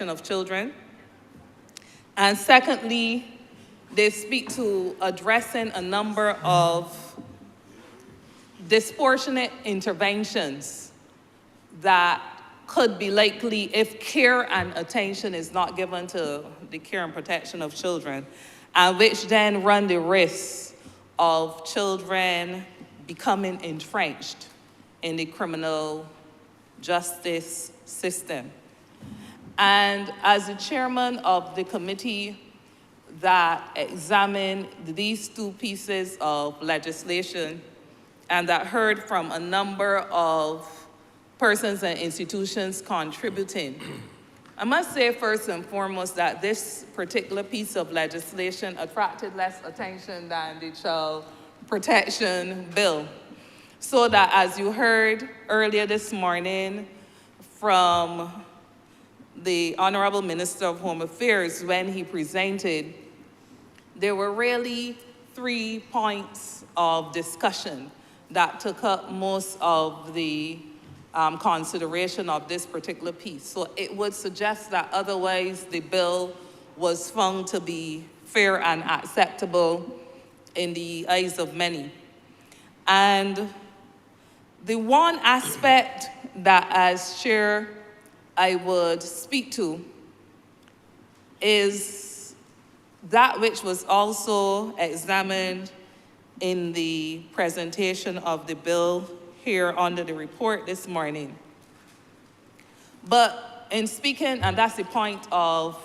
protection of children. And secondly, they speak to addressing a number of disproportionate interventions that could be likely if care and attention is not given to the care and protection of children, and which then run the risk of children becoming entrenched in the criminal justice system. And as the chairman of the committee that examined these two pieces of legislation and that heard from a number of persons and institutions contributing, I must say first and foremost that this particular piece of legislation attracted less attention than the Child Protection Bill. So that, as you heard earlier this morning from the Honourable Minister of Home Affairs when he presented, there were really 3 points of discussion that took up most of the consideration of this particular piece. So it would suggest that otherwise the bill was found to be fair and acceptable in the eyes of many. And the one aspect that as chair I would speak to is that which was also examined in the presentation of the bill here under the report this morning. But in speaking, and that's the point of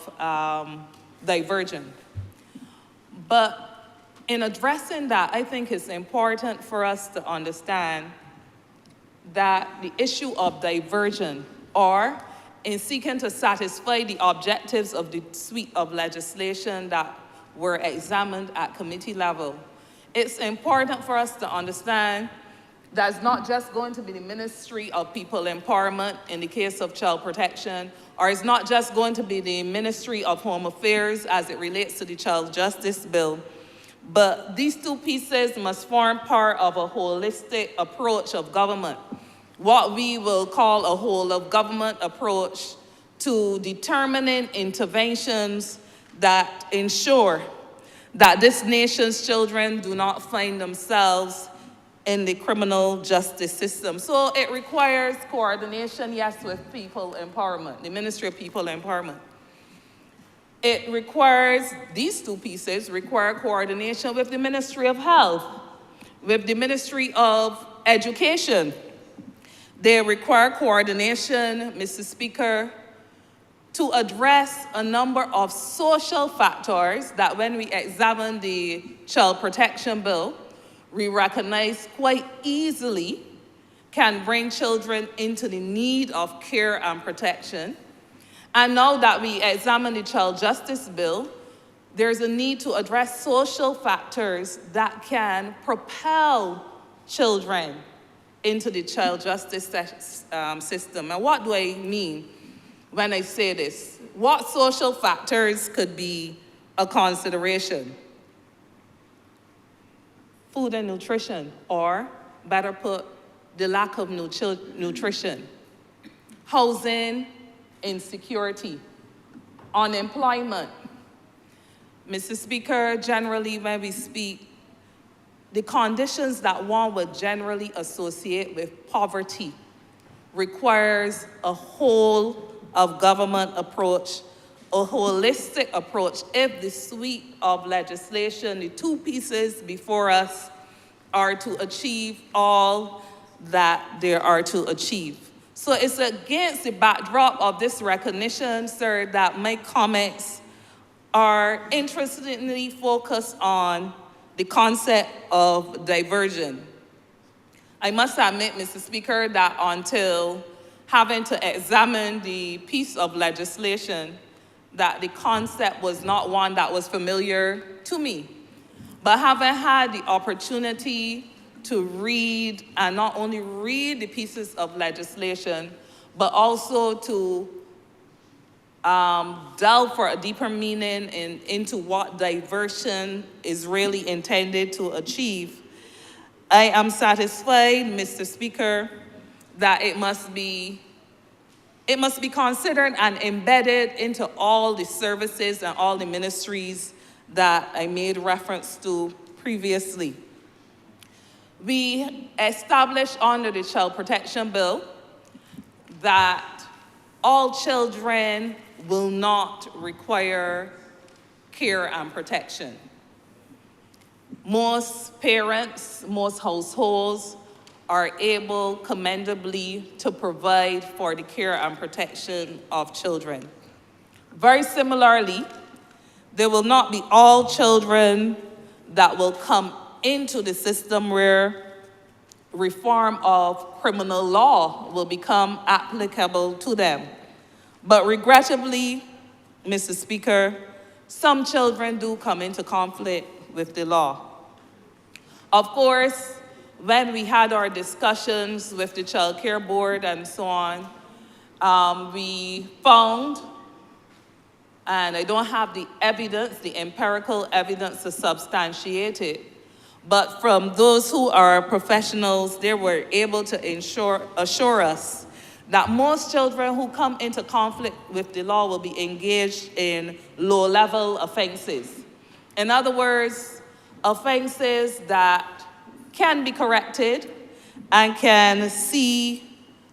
diversion. But in addressing that, I think it's important for us to understand that the issue of diversion, or in seeking to satisfy the objectives of the suite of legislation that were examined at committee level, it's important for us to understand that it's not just going to be the Ministry of People Empowerment in the case of child protection, or it's not just going to be the Ministry of Home Affairs as it relates to the Child Justice Bill, but these two pieces must form part of a holistic approach of government, what we will call a whole of government approach to determining interventions that ensure that this nation's children do not find themselves in the criminal justice system. So it requires coordination, yes, with people empowerment, the Ministry of People Empowerment. It requires, these two pieces require coordination with the Ministry of Health, with the Ministry of Education. They require coordination, Mr. Speaker, to address a number of social factors that when we examine the Child Protection Bill, we recognize quite easily can bring children into the need of care and protection. And now that we examine the Child Justice Bill, there's a need to address social factors that can propel children into the child justice system. And what do I mean when I say this? What social factors could be a consideration? Food and nutrition, or better put, the lack of nutrition. Housing insecurity. Unemployment. Mr. Speaker, generally when we speak, the conditions that one would generally associate with poverty requires a whole of government approach, a holistic approach if the suite of legislation, the two pieces before us, are to achieve all that they are to achieve. So it's against the backdrop of this recognition, sir, that my comments are interestingly focused on the concept of diversion. I must admit, Mr. Speaker, that until having to examine the piece of legislation, that the concept was not one that was familiar to me. But having had the opportunity to read, and not only read the pieces of legislation, but also to delve for a deeper meaning into what diversion is really intended to achieve, I am satisfied, Mr. Speaker, that it must be It must be considered and embedded into all the services and all the ministries that I made reference to previously. We established under the Child Protection Bill that all children will not require care and protection. Most parents, most households are able, commendably, to provide for the care and protection of children. Very similarly, there will not be all children that will come into the system where reform of criminal law will become applicable to them. But regrettably, Mr. Speaker, some children do come into conflict with the law. Of course, when we had our discussions with the Child Care Board and so on, we found, and I don't have the evidence, the empirical evidence to substantiate it, but from those who are professionals, they were able to assure us that most children who come into conflict with the law will be engaged in low-level offenses. In other words, offenses that can be corrected and can see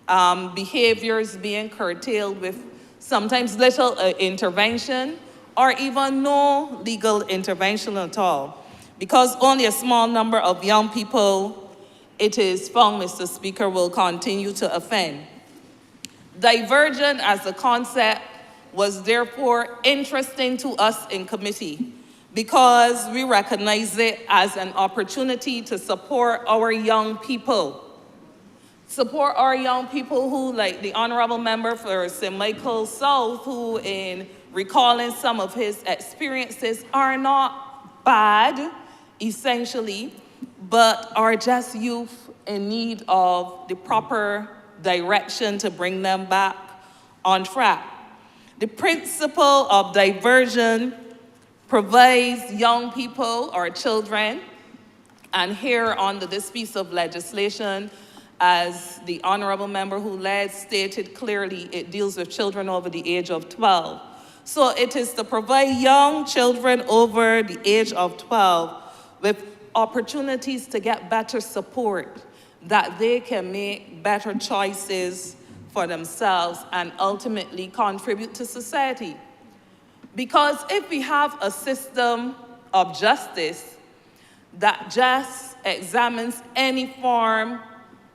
behaviors being curtailed with sometimes little intervention or even no legal intervention at all. Because only a small number of young people, it is found, Mr. Speaker, will continue to offend. Diversion as a concept was therefore interesting to us in committee because we recognize it as an opportunity to support our young people. Support our young people who, like the Honourable Member for St. Michael South, who in recalling some of his experiences are not bad, essentially, but are just youth in need of the proper direction to bring them back on track. The principle of diversion provides young people or children, and here under this piece of legislation, as the Honourable Member who led stated clearly, it deals with children over the age of 12. So it is to provide young children over the age of 12 with opportunities to get better support, that they can make better choices for themselves and ultimately contribute to society. Because if we have a system of justice that just examines any form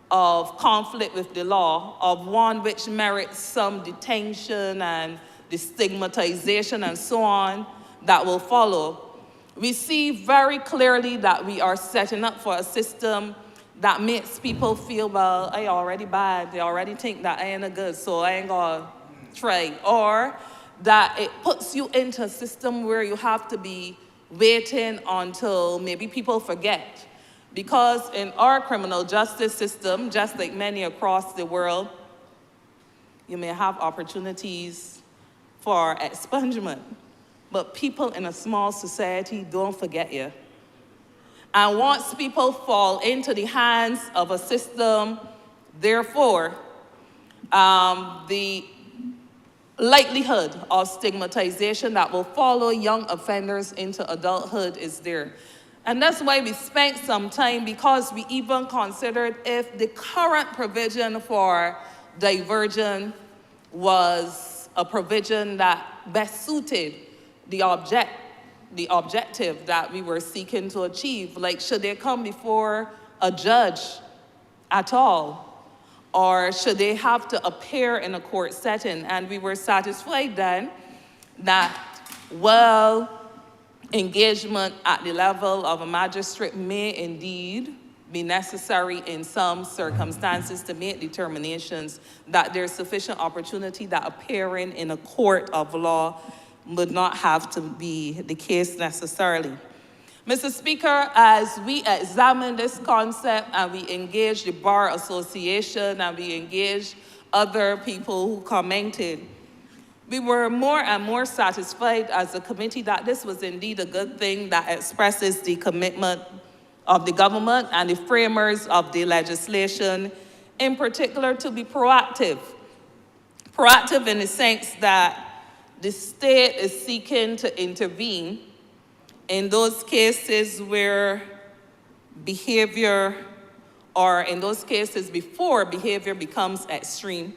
of conflict with the law, of one which merits some detention and the stigmatization and so on that will follow, we see very clearly that we are setting up for a system that makes people feel, well, I already bad, they already think that I ain't a good, so I ain't gonna try. Or that it puts you into a system where you have to be waiting until maybe people forget. Because in our criminal justice system, just like many across the world, you may have opportunities for expungement, but people in a small society don't forget you. And once people fall into the hands of a system, therefore, the likelihood of stigmatization that will follow young offenders into adulthood is there. And that's why we spent some time, because we even considered if the current provision for diversion was a provision that best suited the objective that we were seeking to achieve. Like, should they come before a judge at all? Or should they have to appear in a court setting? And we were satisfied then that, well, engagement at the level of a magistrate may indeed be necessary in some circumstances to make determinations that there's sufficient opportunity that appearing in a court of law would not have to be the case necessarily. Mr. Speaker, as we examine this concept and we engage the Bar Association and we engage other people who commented, we were more and more satisfied as a committee that this was indeed a good thing that expresses the commitment of the government and the framers of the legislation, in particular to be proactive Proactive in the sense that the state is seeking to intervene in those cases where behavior, or in those cases before behavior becomes extreme.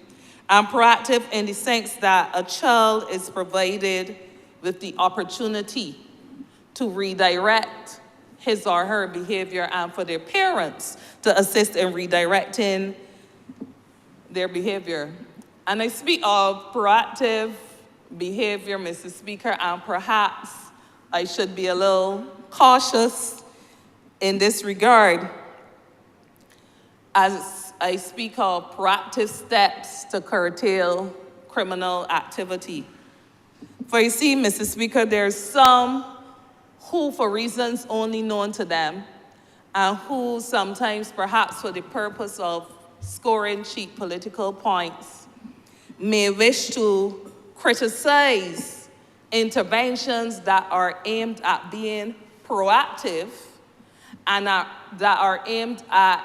And proactive in the sense that a child is provided with the opportunity to redirect his or her behavior, and for their parents to assist in redirecting their behavior. And I speak of proactive behavior, Mr. Speaker, and perhaps I should be a little cautious in this regard as I speak of proactive steps to curtail criminal activity. For you see, Mr. Speaker, there's some who, for reasons only known to them, and who sometimes, perhaps for the purpose of scoring cheap political points, may wish to criticize interventions that are aimed at being proactive and that are aimed at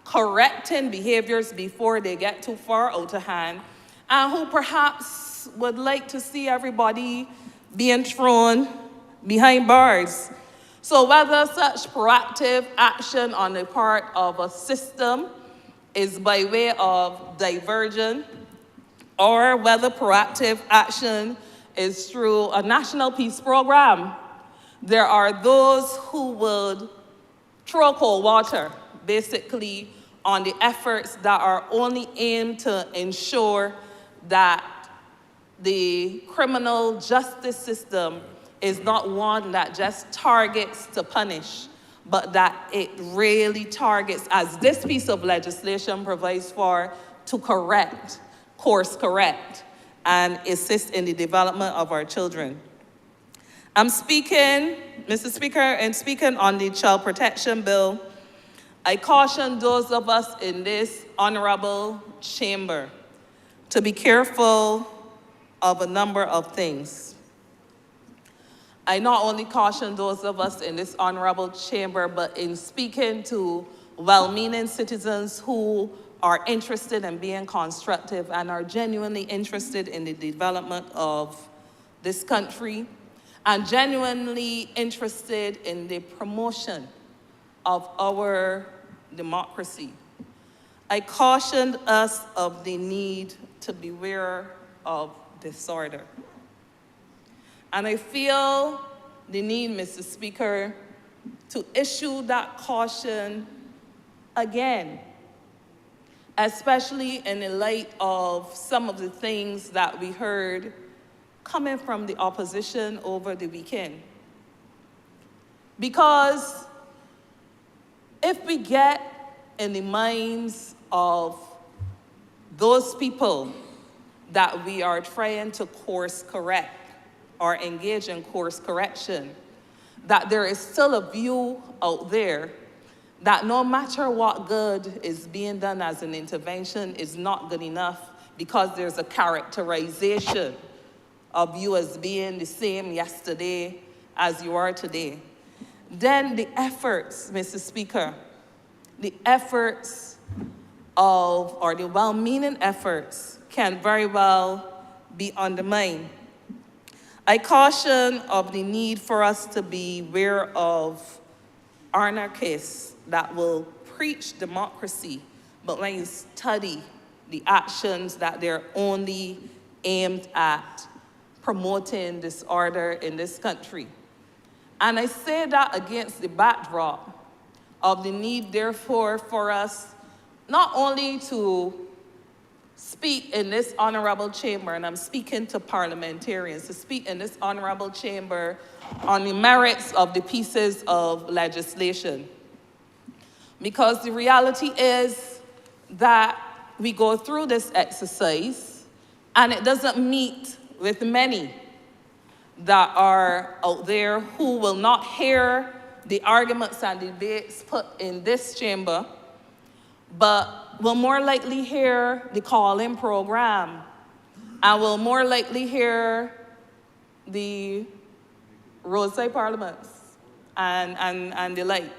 correcting behaviors before they get too far out of hand, and who perhaps would like to see everybody being thrown behind bars. So whether such proactive action on the part of a system is by way of diversion, or whether proactive action is through a national peace program, there are those who would throw cold water, basically, on the efforts that are only aimed to ensure that the criminal justice system is not one that just targets to punish, but that it really targets, as this piece of legislation provides for, to correct, course correct, and assist in the development of our children. I'm speaking, Mr. Speaker, and speaking on the Child Protection Bill, I caution those of us in this honorable chamber to be careful of a number of things. I not only caution those of us in this honorable chamber, but in speaking to well-meaning citizens who are interested in being constructive and are genuinely interested in the development of this country and genuinely interested in the promotion of our democracy. I cautioned us of the need to beware of disorder. And I feel the need, Mr. Speaker, to issue that caution again, especially in the light of some of the things that we heard coming from the opposition over the weekend. Because if we get in the minds of those people that we are trying to course correct or engage in course correction, that there is still a view out there that no matter what good is being done as an intervention is not good enough because there's a characterization of you as being the same yesterday as you are today, then the efforts, Mr. Speaker, the efforts of, or the well-meaning efforts can very well be undermined. I caution of the need for us to be aware of anarchists that will preach democracy, but when you study the actions that they're only aimed at promoting disorder in this country. And I say that against the backdrop of the need, therefore, for us not only to speak in this honorable chamber, and I'm speaking to parliamentarians, to speak in this honorable chamber on the merits of the pieces of legislation. Because the reality is that we go through this exercise and it doesn't meet with many that are out there who will not hear the arguments and debates put in this chamber, but will more likely hear the call-in program and will more likely hear the roadside parliaments and the like.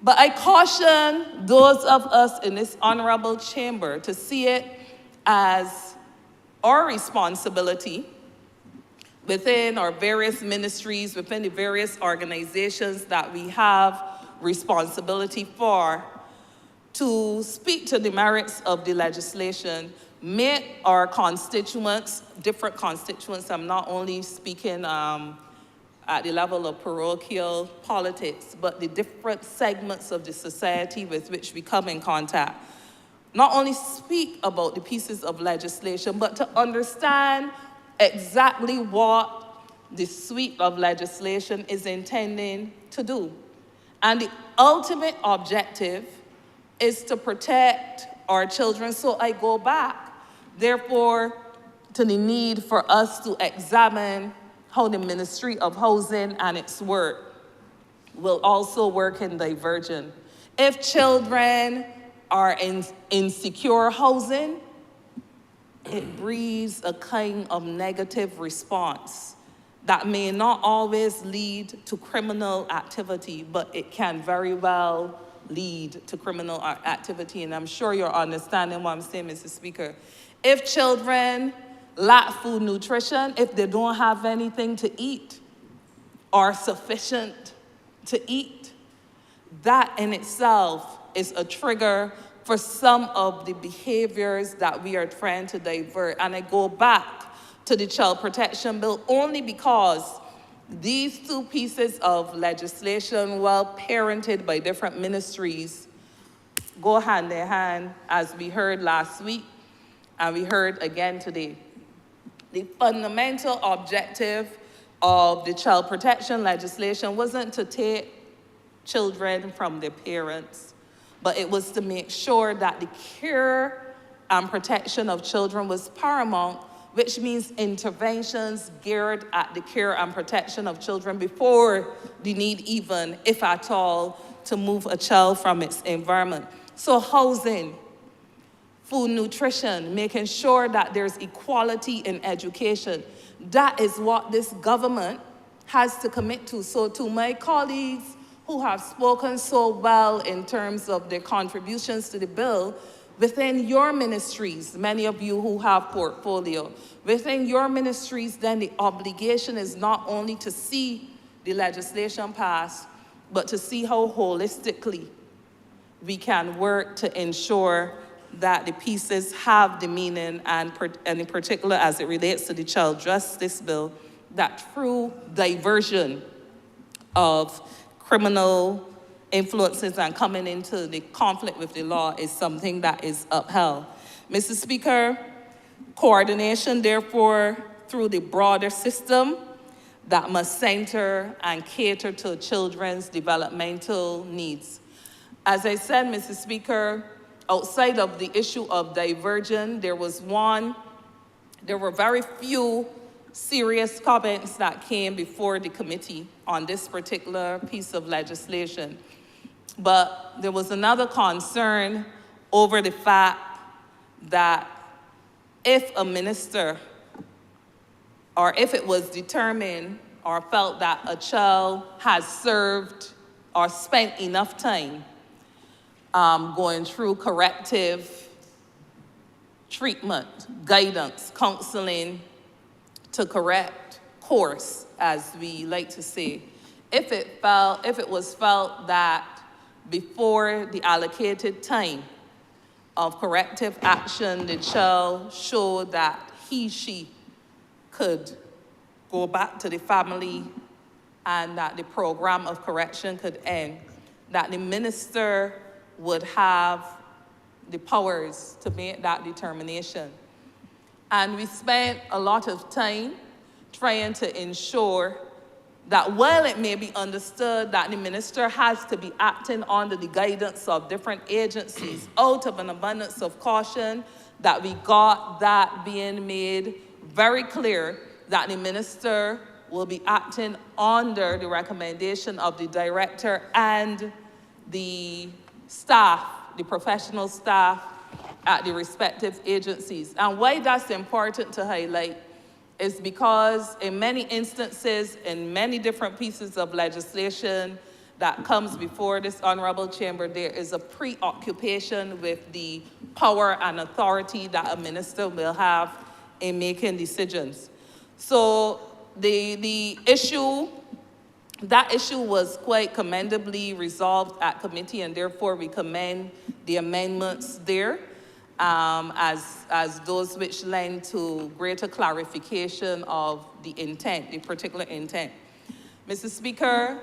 But I caution those of us in this honorable chamber to see it as our responsibility within our various ministries, within the various organizations that we have responsibility for, to speak to the merits of the legislation, make our constituents, different constituents, I'm not only speaking at the level of parochial politics, but the different segments of the society with which we come in contact, not only speak about the pieces of legislation, but to understand exactly what the suite of legislation is intending to do. And the ultimate objective is to protect our children. So I go back, therefore, to the need for us to examine how the Ministry of Housing and its work will also work in diversion. If children are in insecure housing, it breeds a kind of negative response that may not always lead to criminal activity, but it can very well lead to criminal activity. And I'm sure you're understanding what I'm saying, Mr. Speaker. If children lack food nutrition, if they don't have anything to eat or sufficient to eat, that in itself is a trigger for some of the behaviors that we are trying to divert. And I go back to the Child Protection Bill only because these two pieces of legislation, well parented by different ministries, go hand in hand, as we heard last week and we heard again today. The fundamental objective of the child protection legislation wasn't to take children from their parents, but it was to make sure that the care and protection of children was paramount, which means interventions geared at the care and protection of children before the need even, if at all, to move a child from its environment. So housing, food nutrition, making sure that there's equality in education, that is what this government has to commit to. So to my colleagues who have spoken so well in terms of their contributions to the bill, within your ministries, many of you who have portfolio, within your ministries, then the obligation is not only to see the legislation pass, but to see how holistically we can work to ensure that the pieces have the meaning, and in particular as it relates to the Child Justice Bill, that through diversion of criminal influences and coming into the conflict with the law is something that is upheld. Mr. Speaker, coordination, therefore, through the broader system that must center and cater to children's developmental needs. As I said, Mr. Speaker, outside of the issue of diversion, there were very few serious comments that came before the committee on this particular piece of legislation. But there was another concern over the fact that if a minister, or if it was determined or felt that a child has served or spent enough time going through corrective treatment, guidance, counseling to correct course, as we like to say, if it was felt that before the allocated time of corrective action, the child showed that she could go back to the family and that the program of correction could end, that the minister would have the powers to make that determination. And we spent a lot of time trying to ensure that while it may be understood that the minister has to be acting under the guidance of different agencies, out of an abundance of caution, that we got that being made very clear that the minister will be acting under the recommendation of the director and the staff, the professional staff at the respective agencies. And why that's important to highlight is because in many instances, in many different pieces of legislation that comes before this honorable chamber, there is a preoccupation with the power and authority that a minister will have in making decisions. So the issue, that issue was quite commendably resolved at committee, and therefore we commend the amendments there as those which lend to greater clarification of the intent, the particular intent. Mr. Speaker,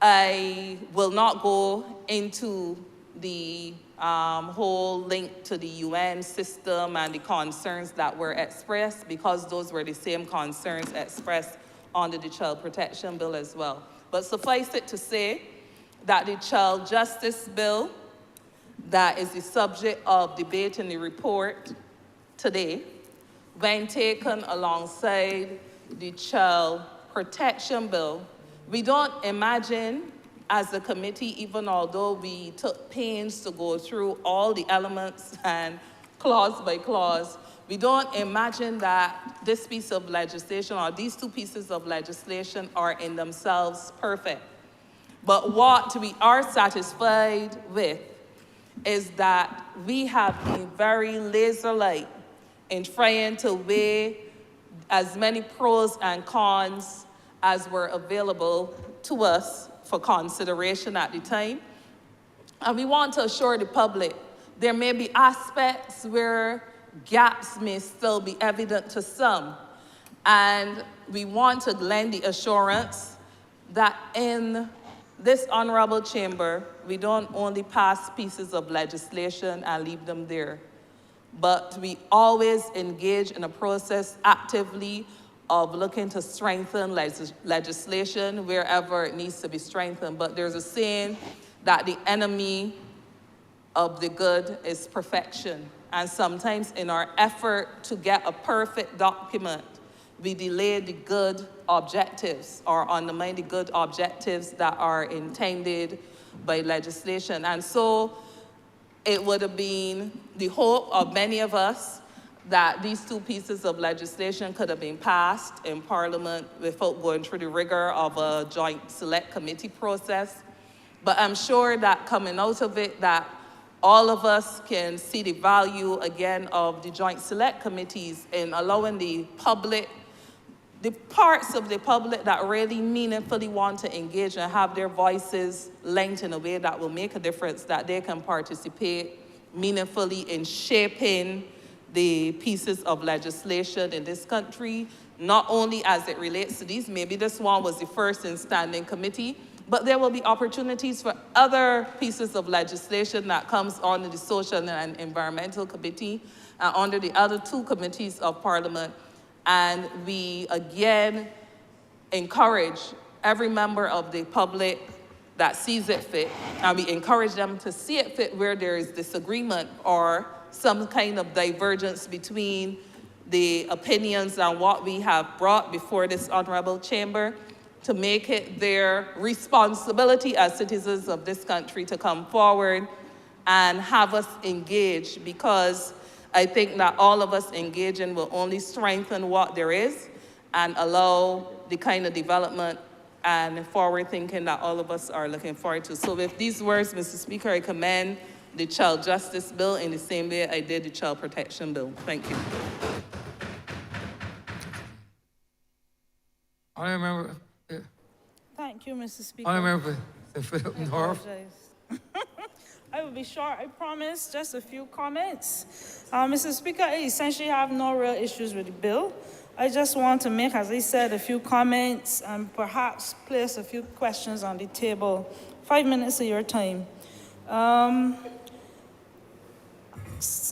I will not go into the whole link to the UN system and the concerns that were expressed, because those were the same concerns expressed under the Child Protection Bill as well. But suffice it to say that the Child Justice Bill that is the subject of debate in the report today, when taken alongside the Child Protection Bill, we don't imagine as a committee, even although we took pains to go through all the elements and clause by clause, we don't imagine that this piece of legislation or these two pieces of legislation are in themselves perfect. But what we are satisfied with is that we have been very laser-like in trying to weigh as many pros and cons as were available to us for consideration at the time. And we want to assure the public there may be aspects where gaps may still be evident to some. And we want to lend the assurance that in this honorable chamber, we don't only pass pieces of legislation and leave them there, but we always engage in a process actively of looking to strengthen legislation wherever it needs to be strengthened. But there's a saying that the enemy of the good is perfection. And sometimes in our effort to get a perfect document, we delay the good objectives or undermine the good objectives that are intended by legislation. And so it would have been the hope of many of us that these two pieces of legislation could have been passed in Parliament without going through the rigor of a joint select committee process. But I'm sure that coming out of it, that all of us can see the value again of the joint select committees in allowing the public, the parts of the public that really meaningfully want to engage and have their voices linked in a way that will make a difference, that they can participate meaningfully in shaping the pieces of legislation in this country, not only as it relates to these. Maybe this one was the first in standing committee, but there will be opportunities for other pieces of legislation that comes under the Social and Environmental Committee and under the other two committees of Parliament. And we, again, encourage every member of the public that sees it fit, and we encourage them to see it fit where there is disagreement or some kind of divergence between the opinions and what we have brought before this honorable chamber, to make it their responsibility as citizens of this country to come forward and have us engage, because I think that all of us engaging will only strengthen what there is and allow the kind of development and forward thinking that all of us are looking forward to. So with these words, Mr. Speaker, I commend the Child Justice Bill in the same way I did the Child Protection Bill. Thank you. Honourable. Thank you, Mr. Speaker. Honourable North. I will be short, I promise. Just a few comments. Mr. Speaker, I essentially have no real issues with the bill. I just want to make, as I said, a few comments and perhaps place a few questions on the table. 5 minutes of your time.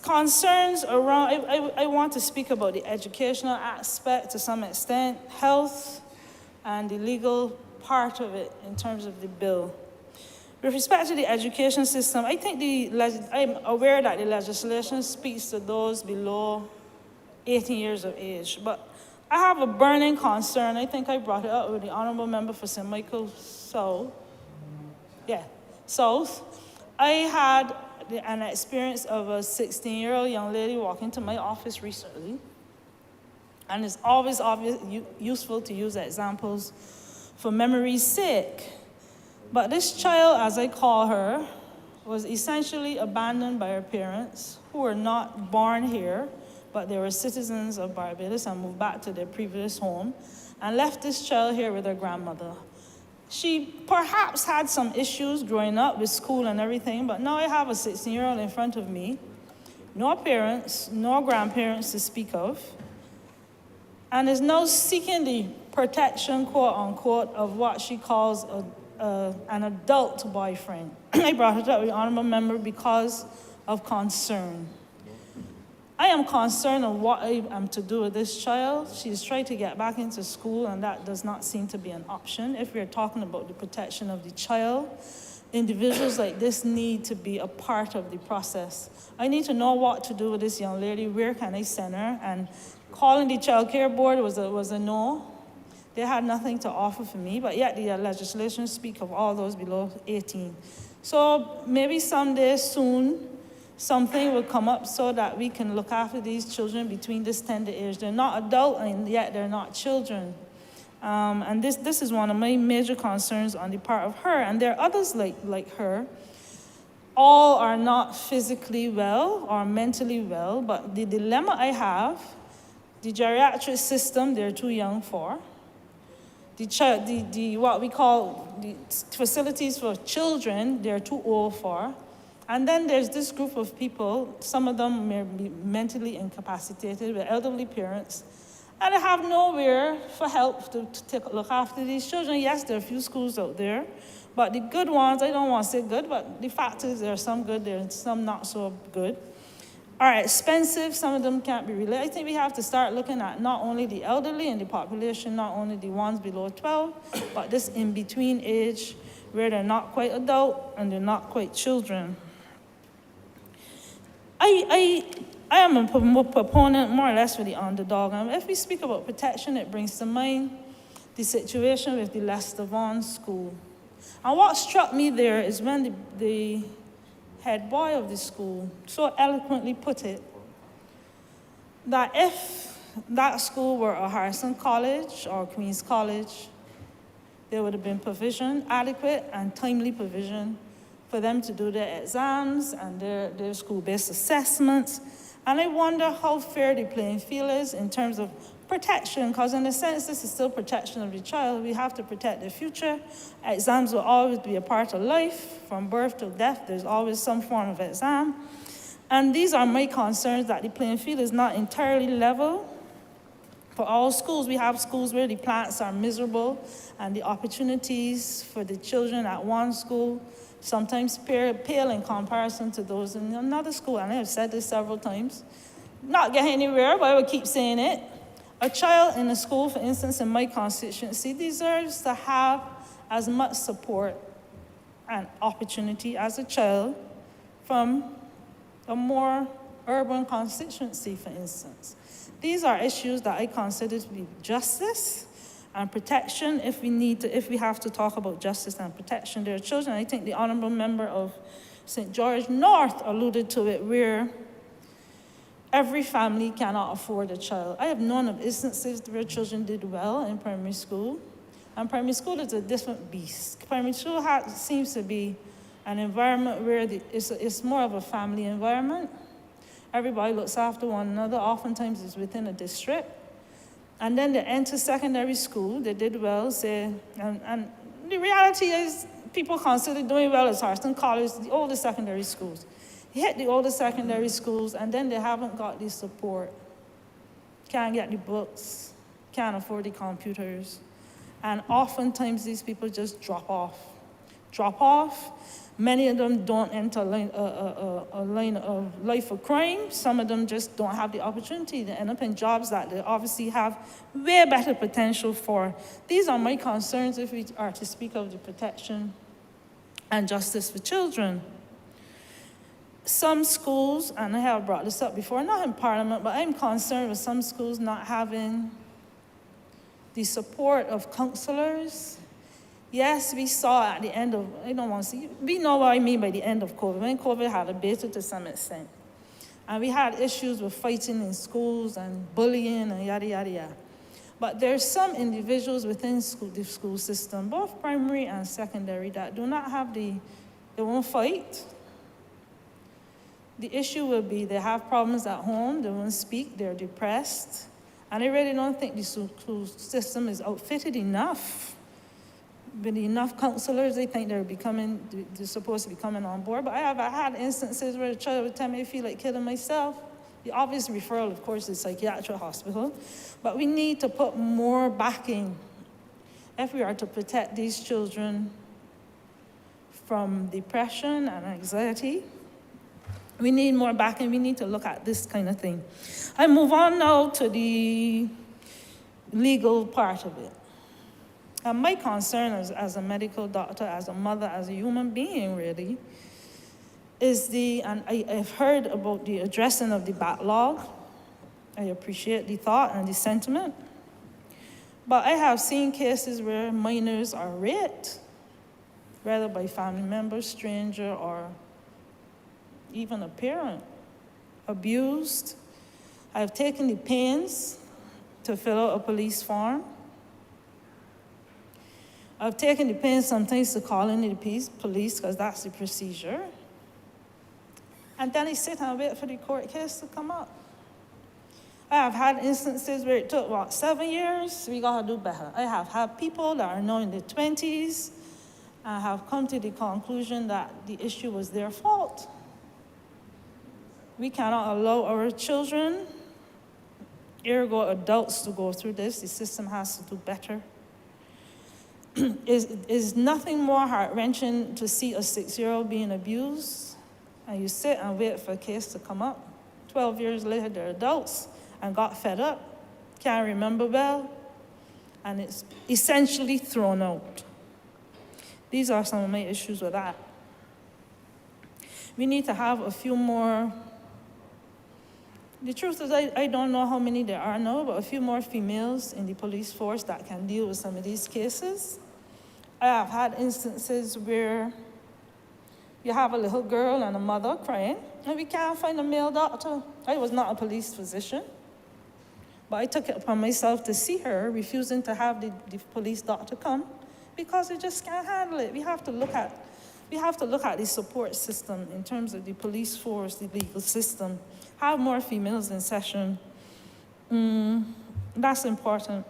Concerns around, I want to speak about the educational aspect to some extent, health, and the legal part of it in terms of the bill. With respect to the education system, I think I'm aware that the legislation speaks to those below 18 years of age, but I have a burning concern. I think I brought it up with the Honourable Member for St. Michael South. South. I had an experience of a 16-year-old young lady walk into my office recently, and it's always useful to use examples for memory's sake. But this child, as I call her, was essentially abandoned by her parents, who were not born here, but they were citizens of Barbados and moved back to their previous home and left this child here with her grandmother. She perhaps had some issues growing up with school and everything, but now I have a 16-year-old in front of me, no parents, no grandparents to speak of, and is now seeking the protection, quote unquote, of what she calls an adult boyfriend. I brought it up with the Honourable Member because of concern. I am concerned of what I am to do with this child. She's trying to get back into school, and that does not seem to be an option. If we're talking about the protection of the child, individuals like this need to be a part of the process. I need to know what to do with this young lady. Where can I send her? And calling the child care board was a no. They had nothing to offer for me, but yet the legislation speaks of all those below 18. So maybe someday soon, something will come up so that we can look after these children between this tender age. They're not adult, and yet they're not children. And this is one of my major concerns on the part of her. And there are others like her. All are not physically well or mentally well, but the dilemma I have, the geriatric system, they're too young for. The what we call the facilities for children, they're too old for. And then there's this group of people, some of them may be mentally incapacitated with elderly parents, and they have nowhere for help to look after these children. Yes, there are a few schools out there, but the good ones, I don't want to say good, but the fact is there are some good, there are some not so good. Are expensive, some of them can't be related. I think we have to start looking at not only the elderly in the population, not only the ones below 12, but this in-between age where they're not quite adult and they're not quite children. I am a proponent, more or less, for the underdog. And if we speak about protection, it brings to mind the situation with the Leicester Vaughan School. And what struck me there is when the head boy of the school so eloquently put it, that if that school were a Harrison College or Queen's College, there would have been provision, adequate and timely provision, for them to do their exams and their school-based assessments. And I wonder how fair the playing field is in terms of protection, because in a sense, this is still protection of the child. We have to protect their future. Exams will always be a part of life. From birth to death, there's always some form of exam. And these are my concerns, that the playing field is not entirely level. For all schools, we have schools where the plants are miserable, and the opportunities for the children at one school sometimes pale in comparison to those in another school. And I have said this several times. Not get anywhere, but I will keep saying it. A child in a school, for instance, in my constituency, deserves to have as much support and opportunity as a child from a more urban constituency, for instance. These are issues that I consider to be justice and protection if we have to talk about justice and protection. There are children, I think the Honourable Member of St. George North alluded to it, where every family cannot afford a child. I have known of instances where children did well in primary school, and primary school is a different beast. Primary school seems to be an environment where it's more of a family environment. Everybody looks after one another. Oftentimes it's within a district. And then they enter secondary school, they did well, and the reality is people consider doing well as Harrison College, the older secondary schools. You hit the older secondary schools, and then they haven't got the support. Can't get the books, can't afford the computers. And oftentimes these people just drop off. Many of them don't enter a line of life of crime. Some of them just don't have the opportunity. They end up in jobs that they obviously have way better potential for. These are my concerns if we are to speak of the protection and justice for children. Some schools, and I have brought this up before, not in Parliament, but I'm concerned with some schools not having the support of counselors. Yes, we saw at the end of, we know what I mean by the end of COVID, when COVID had abated to some extent. And we had issues with fighting in schools and bullying and yada, yada, yada. But there's some individuals within the school system, both primary and secondary, that do not have they won't fight. The issue will be they have problems at home, they won't speak, they're depressed, and I really don't think the school system is outfitted enough with enough counselors. They think they're supposed to be coming on board. But I have had instances where the child would tell me I feel like killing myself. The obvious referral, of course, is psychiatric hospital. But we need to put more backing if we are to protect these children from depression and anxiety. We need more backing. We need to look at this kind of thing. I move on now to the legal part of it. And my concern as a medical doctor, as a mother, as a human being, really, is and I've heard about the addressing of the backlog. I appreciate the thought and the sentiment. But I have seen cases where minors are raped, whether by family members, stranger, or even a parent, abused. I've taken the pains to fill out a police form. I've taken the pains sometimes to call in the police because that's the procedure. And then I sit and wait for the court case to come up. I have had instances where it took, 7 years? We gotta do better. I have had people that are now in their 20s and have come to the conclusion that the issue was their fault. We cannot allow our children, ergo adults, to go through this. The system has to do better. Is nothing more heart-wrenching to see a 6-year-old being abused, and you sit and wait for a case to come up. 12 years later, they're adults and got fed up, can't remember well, and it's essentially thrown out. These are some of my issues with that. We need to have a few more. The truth is, I don't know how many there are now, but a few more females in the police force that can deal with some of these cases. I have had instances where you have a little girl and a mother crying, and we can't find a male doctor. I was not a police physician, but I took it upon myself to see her refusing to have the police doctor come because we just can't handle it. We have to look at the support system in terms of the police force, the legal system. Have more females in session. That's important.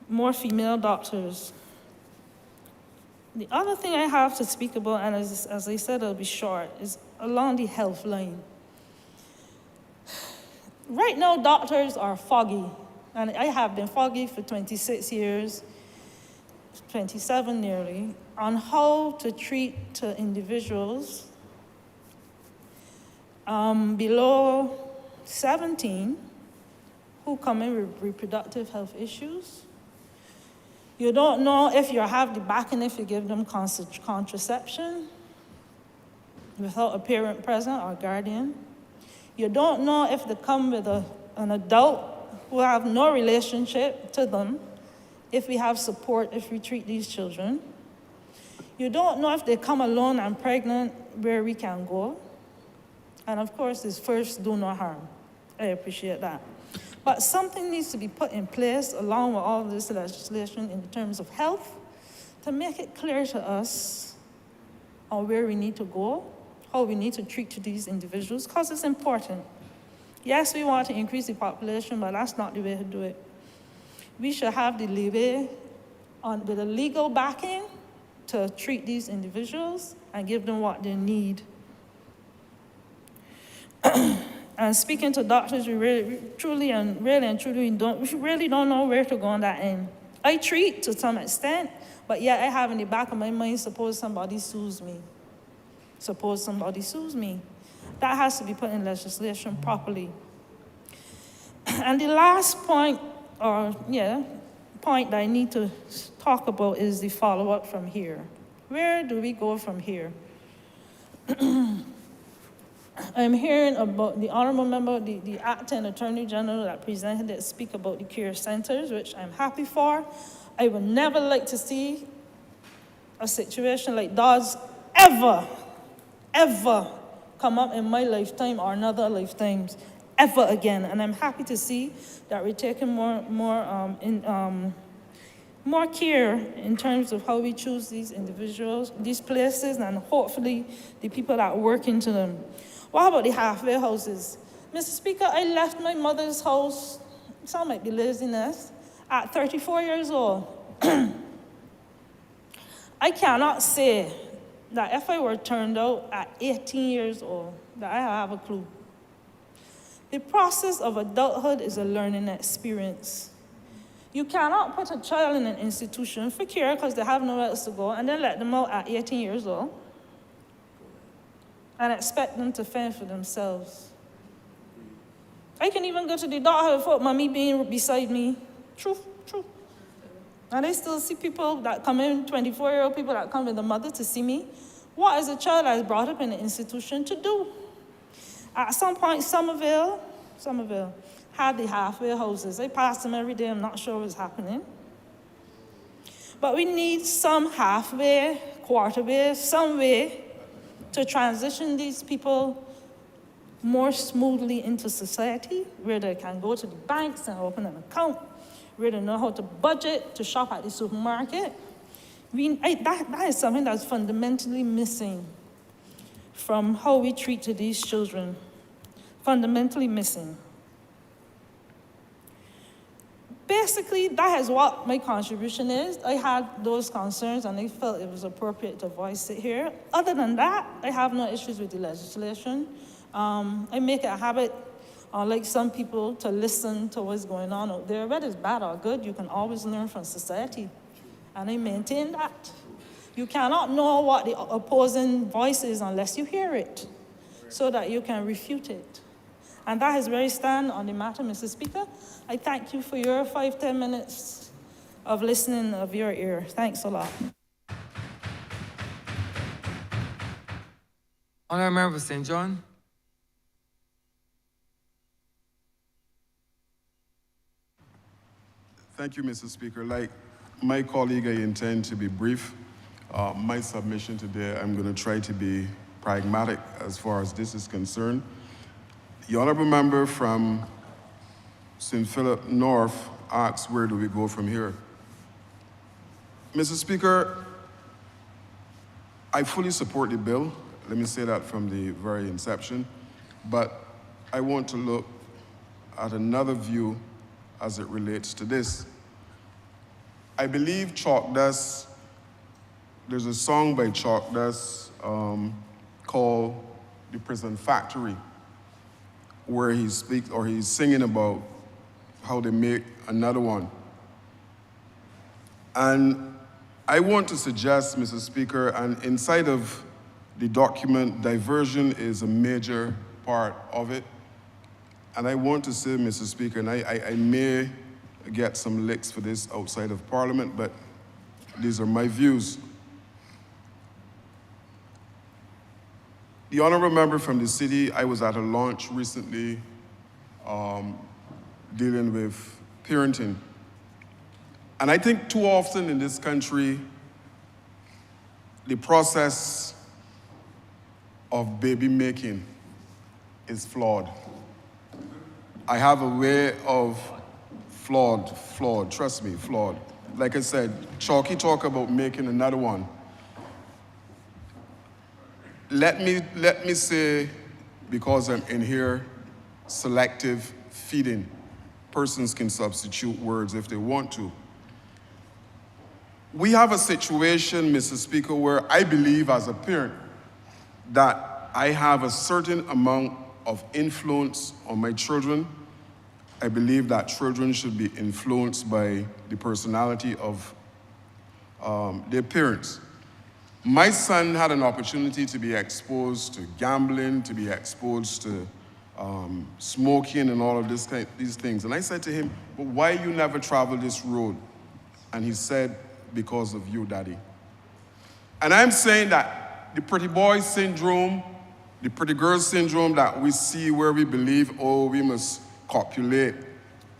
More female doctors. The other thing I have to speak about, and as I said, it'll be short, is along the health line. Right now, doctors are foggy, and I have been foggy for 26 years, 27 nearly, on how to treat individuals below 17 who come in with reproductive health issues. You don't know if you have the backing if you give them contraception without a parent present or guardian. You don't know if they come with an adult who have no relationship to them, if we have support, if we treat these children. You don't know if they come alone and pregnant, where we can go. And of course, it's first, do no harm. I appreciate that. But something needs to be put in place along with all this legislation in terms of health to make it clear to us on where we need to go, how we need to treat these individuals, because it's important. Yes, we want to increase the population, but that's not the way to do it. We should have the leeway with the legal backing to treat these individuals and give them what they need. And speaking to doctors, we really don't know where to go on that end. I treat to some extent, but yet I have in the back of my mind, suppose somebody sues me. That has to be put in legislation properly. And the last point that I need to talk about is the follow-up from here. Where do we go from here? I'm hearing about the Honourable Member, the Acting Attorney General that presented it, speak about the care centres, which I'm happy for. I would never like to see a situation like those ever come up in my lifetime or another lifetimes, ever again. And I'm happy to see that we're taking more more care in terms of how we choose these individuals, these places, and hopefully the people that work into them. What about the halfway houses? Mr. Speaker, I left my mother's house, some might be laziness, at 34 years old. I cannot say that if I were turned out at 18 years old, that I have a clue. The process of adulthood is a learning experience. You cannot put a child in an institution for care because they have nowhere else to go and then let them out at 18 years old and expect them to fend for themselves. I can even go to the doctor without mommy being beside me. True. And I still see people that come in, 24-year-old people that come with a mother to see me. What is a child that is brought up in an institution to do? At some point, Somerville had the halfway houses. I pass them every day, I'm not sure what's happening. But we need some halfway, quarterway, some way to transition these people more smoothly into society, where they can go to the banks and open an account, where they know how to budget, to shop at the supermarket. That is something that's fundamentally missing from how we treat these children. Fundamentally missing. Basically, that is what my contribution is. I had those concerns and I felt it was appropriate to voice it here. Other than that, I have no issues with the legislation. I make it a habit, like some people, to listen to what's going on out there. Whether it's bad or good, you can always learn from society. And I maintain that. You cannot know what the opposing voice is unless you hear it, so that you can refute it. And that is where I stand on the matter, Mr. Speaker. I thank you for your 5-10 minutes of listening of your ear. Thanks a lot. Honourable Member for St. John. Thank you, Mr. Speaker. Like my colleague, I intend to be brief. My submission today, I'm going to try to be pragmatic as far as this is concerned. The honourable member from St. Philip North asks, where do we go from here? Mr. Speaker, I fully support the bill. Let me say that from the very inception. But I want to look at another view as it relates to this. I believe Chalk Dust, there's a song by Chalk Dust called The Prison Factory, where he speaks, or he's singing about how they make another one. And I want to suggest, Mr. Speaker, and inside of the document, diversion is a major part of it. And I want to say, Mr. Speaker, and I may get some licks for this outside of Parliament, but these are my views. The honourable member from the city, I was at a launch recently dealing with parenting. And I think too often in this country, the process of baby making is flawed. I have a way of flawed, trust me, flawed. Like I said, Chalky talk about making another one. Let me say, because I'm in here, selective feeding. Persons can substitute words if they want to. We have a situation, Mr. Speaker, where I believe as a parent that I have a certain amount of influence on my children. I believe that children should be influenced by the personality of their parents. My son had an opportunity to be exposed to gambling, to be exposed to smoking and all of these things. And I said to him, but why you never travel this road? And he said, because of you, Daddy. And I'm saying that the pretty boy syndrome, the pretty girl syndrome that we see where we believe, oh, we must copulate,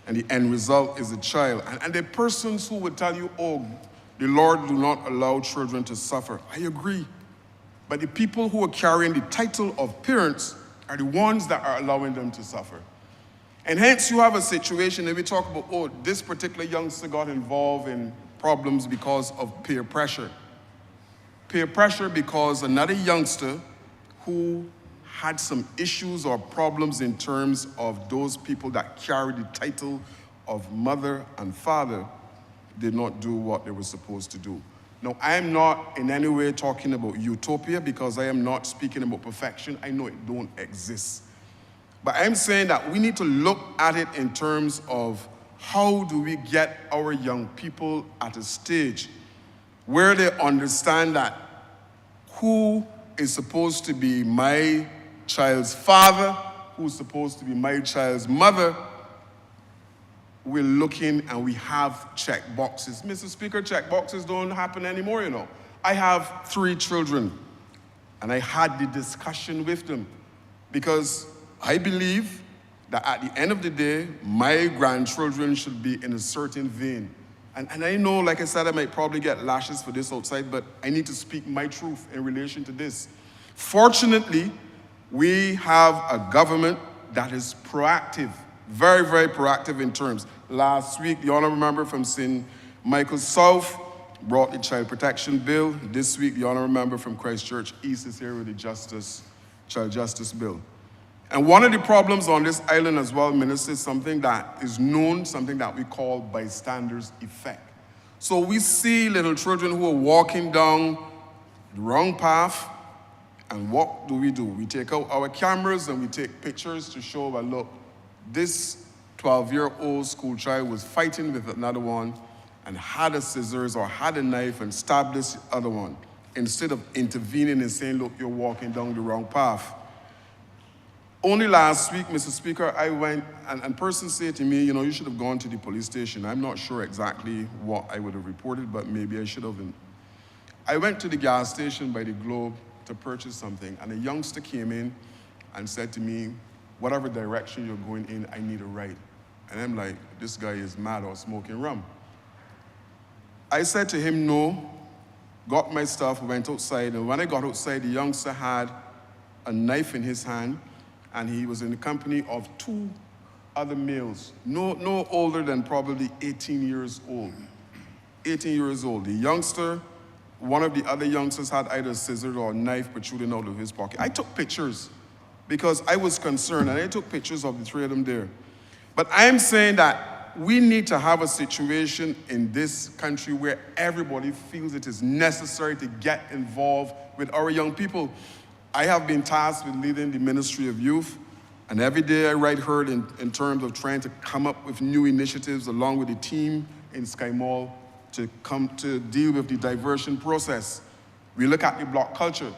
and the end result is a child. And the persons who would tell you, oh, the Lord do not allow children to suffer. I agree. But the people who are carrying the title of parents are the ones that are allowing them to suffer. And hence you have a situation, and we talk about, oh, this particular youngster got involved in problems because of peer pressure. Peer pressure because another youngster who had some issues or problems in terms of those people that carry the title of mother and father did not do what they were supposed to do. Now, I am not in any way talking about utopia because I am not speaking about perfection. I know it don't exist. But I'm saying that we need to look at it in terms of how do we get our young people at a stage where they understand that who is supposed to be my child's father, who's supposed to be my child's mother, we're looking and we have check boxes. Mr. Speaker, check boxes don't happen anymore, you know. I have 3 children, and I had the discussion with them because I believe that at the end of the day, my grandchildren should be in a certain vein. And I know, like I said, I might probably get lashes for this outside, but I need to speak my truth in relation to this. Fortunately, we have a government that is proactive, very, very proactive in terms. Last week, the Honourable Member from St. Michael's South brought the Child Protection Bill. This week, the Honourable Member from Christchurch East is here with the Child Justice Bill. And one of the problems on this island as well, Minister, is something that is known, something that we call bystanders effect. So we see little children who are walking down the wrong path, and what do? We take out our cameras and we take pictures to show, well, look, this 12-year-old school child was fighting with another one and had a scissors or had a knife and stabbed this other one, instead of intervening and saying, look, you're walking down the wrong path. Only last week, Mr. Speaker, I went, and a person said to me, you know, you should have gone to the police station. I'm not sure exactly what I would have reported, but maybe I should have. I went to the gas station by the Globe to purchase something, and a youngster came in and said to me, whatever direction you're going in, I need a ride. And I'm like, this guy is mad or smoking rum. I said to him, no, got my stuff, went outside, and when I got outside, the youngster had a knife in his hand, and he was in the company of 2 other males, no older than probably 18 years old. 18 years old. The youngster, one of the other youngsters had either a scissors or a knife protruding out of his pocket. I took pictures because I was concerned, and I took pictures of the 3 of them there. But I am saying that we need to have a situation in this country where everybody feels it is necessary to get involved with our young people. I have been tasked with leading the Ministry of Youth, and every day I write hard in terms of trying to come up with new initiatives along with the team in Sky Mall to come to deal with the diversion process. We look at the block culture.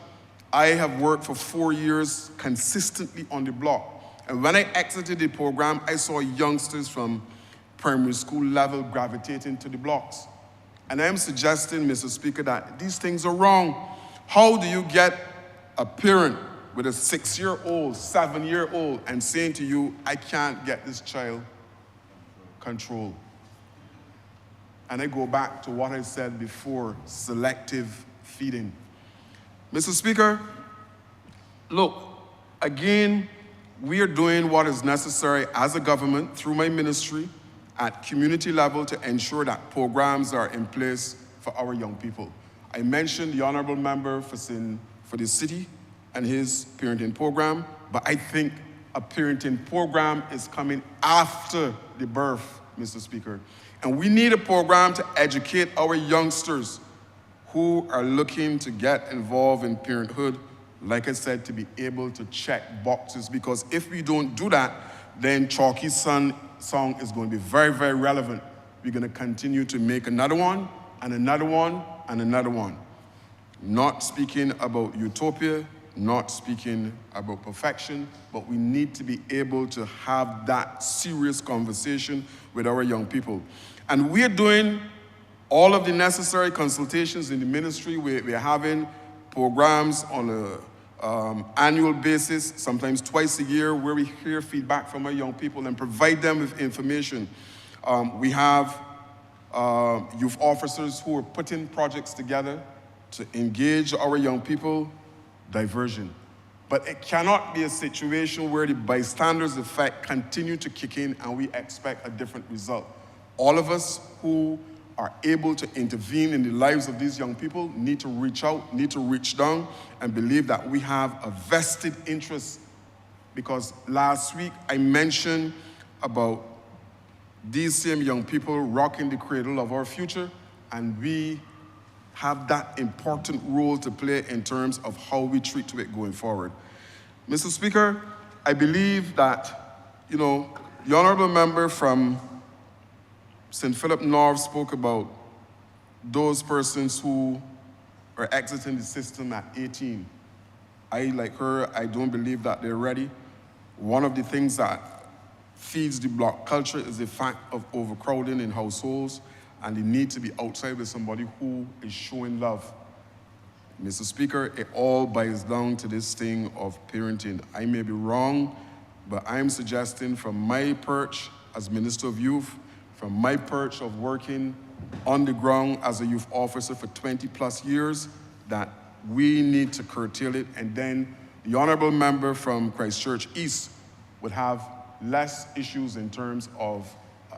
I have worked for 4 years consistently on the block, and when I exited the program, I saw youngsters from primary school level gravitating to the blocks. And I am suggesting, Mr. Speaker, that these things are wrong. How do you get a parent with a 6-year-old, 7-year-old, and saying to you, I can't get this child controlled? And I go back to what I said before, selective feeding. Mr. Speaker, look, again, we are doing what is necessary as a government through my ministry at community level to ensure that programs are in place for our young people. I mentioned the Honourable Member for the city and his parenting program, but I think a parenting program is coming after the birth, Mr. Speaker. And we need a program to educate our youngsters who are looking to get involved in parenthood, like I said, to be able to check boxes, because if we don't do that, then Chalky's song is going to be very, very relevant. We're going to continue to make another one, and another one, and another one. Not speaking about utopia, not speaking about perfection, but we need to be able to have that serious conversation with our young people. And we're doing all of the necessary consultations in the ministry. We're having programs on an annual basis, sometimes twice a year, where we hear feedback from our young people and provide them with information. We have youth officers who are putting projects together to engage our young people. Diversion. But it cannot be a situation where the bystanders effect continue to kick in and we expect a different result. All of us who are able to intervene in the lives of these young people need to reach out, need to reach down, and believe that we have a vested interest. Because last week I mentioned about these same young people rocking the cradle of our future, and we have that important role to play in terms of how we treat to it going forward. Mr. Speaker, I believe that, the honourable member from St. Philip North spoke about those persons who are exiting the system at 18. I, like her, I don't believe that they're ready. One of the things that feeds the block culture is the fact of overcrowding in households and the need to be outside with somebody who is showing love. Mr. Speaker, it all boils down to this thing of parenting. I may be wrong, but I'm suggesting from my perch as Minister of Youth, from my perch of working on the ground as a youth officer for 20 plus years, that we need to curtail it, and then the honourable member from Christchurch East would have less issues in terms of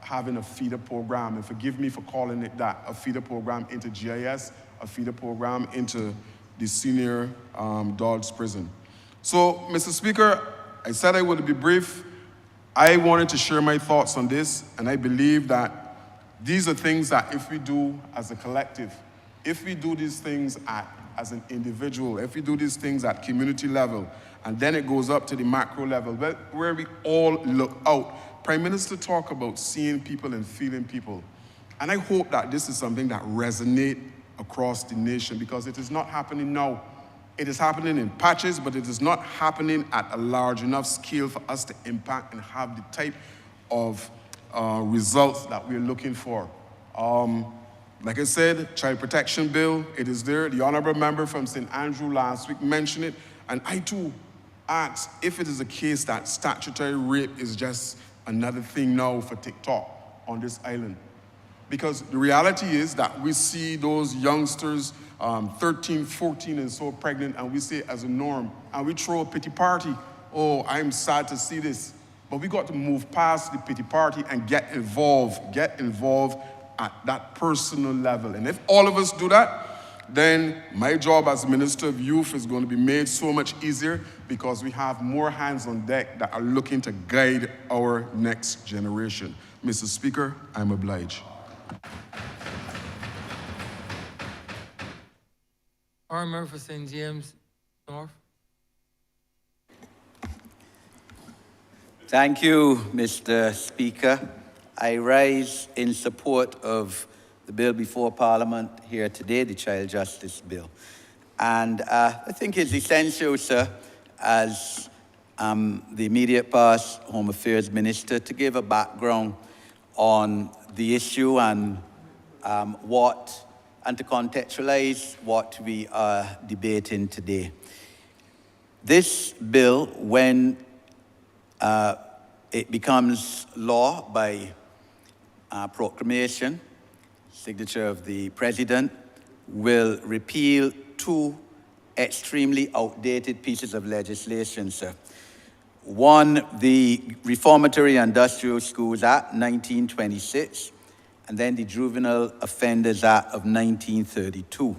having a feeder program, and forgive me for calling it that, a feeder program into GIS, a feeder program into the senior Dodge prison. So, Mr. Speaker, I said I would be brief. I wanted to share my thoughts on this, and I believe that these are things that if we do as a collective, if we do these things as an individual, if we do these things at community level, and then it goes up to the macro level, where we all look out. Prime Minister talked about seeing people and feeling people. And I hope that this is something that resonates across the nation, because it is not happening now. It is happening in patches, but it is not happening at a large enough scale for us to impact and have the type of results that we're looking for. Like I said, child protection bill, it is there. The honourable member from St. Andrew last week mentioned it, and I too asked if it is a case that statutory rape is just another thing now for TikTok on this island. Because the reality is that we see those youngsters, 13, 14 and so pregnant, and we say as a norm, and we throw a pity party. Oh, I'm sad to see this. But we got to move past the pity party and get involved at that personal level. And if all of us do that, then my job as Minister of Youth is going to be made so much easier, because we have more hands on deck that are looking to guide our next generation. Mr. Speaker, I'm obliged. Honourable member for St. James North. Thank you, Mr. Speaker. I rise in support of the bill before Parliament here today, the Child Justice Bill. And I think it's essential, sir, as the immediate past Home Affairs Minister, to give a background on the issue and to contextualize what we are debating today. This bill, when it becomes law by proclamation, signature of the President, will repeal two extremely outdated pieces of legislation, sir. One, the Reformatory Industrial Schools Act, 1926, and then the Juvenile Offenders Act of 1932.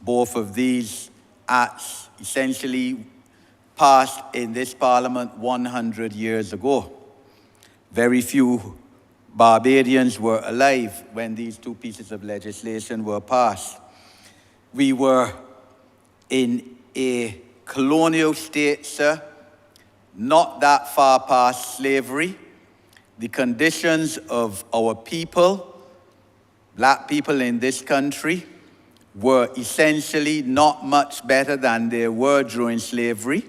Both of these acts essentially passed in this Parliament 100 years ago. Very few Barbadians were alive when these two pieces of legislation were passed. We were in a colonial state, sir, not that far past slavery. The conditions of our people, black people in this country, were essentially not much better than they were during slavery.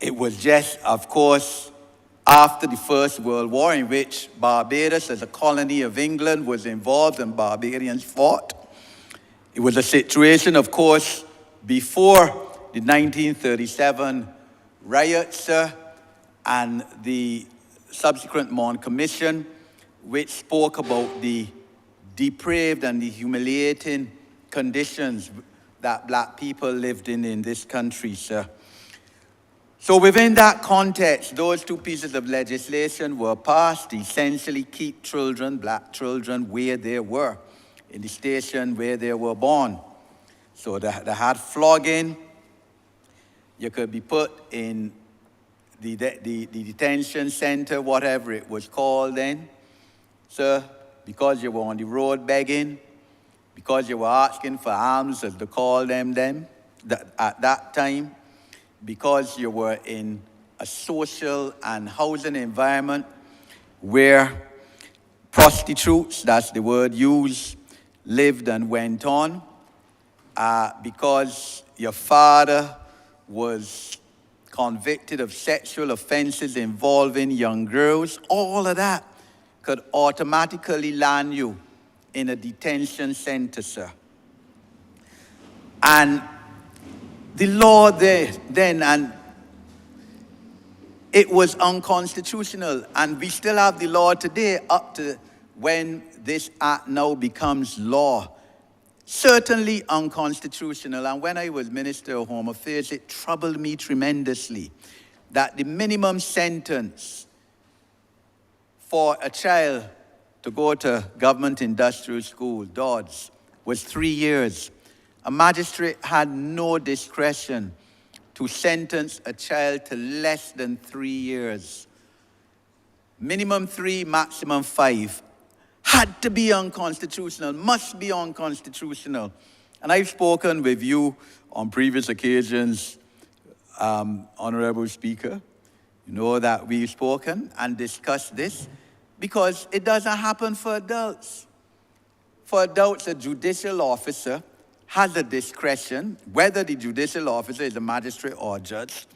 It was just, of course, after the First World War, in which Barbados, as a colony of England, was involved and Barbadians fought. It was a situation, of course, before the 1937 riots and the subsequent Mon Commission, which spoke about the depraved and the humiliating conditions that black people lived in this country, sir. So within that context, those two pieces of legislation were passed to essentially keep children, black children, where they were, in the station where they were born. So they had flogging. You could be put in the detention center, whatever it was called then, sir, because you were on the road begging, because you were asking for alms, as they called them then, at that time, because you were in a social and housing environment where prostitutes, that's the word used, lived and went on, because your father was convicted of sexual offenses involving young girls, all of that could automatically land you in a detention center, sir. And the law there, then, and it was unconstitutional, and we still have the law today up to when this act now becomes law. Certainly unconstitutional, and when I was Minister of Home Affairs, it troubled me tremendously that the minimum sentence for a child to go to government industrial school, DODS, was 3 years. A magistrate had no discretion to sentence a child to less than 3 years. Minimum 3, maximum 5. Had to be unconstitutional, must be unconstitutional. And I've spoken with you on previous occasions, Honourable Speaker. You know that we've spoken and discussed this because it doesn't happen for adults. For adults, a judicial officer has a discretion, whether the judicial officer is a magistrate or a judge,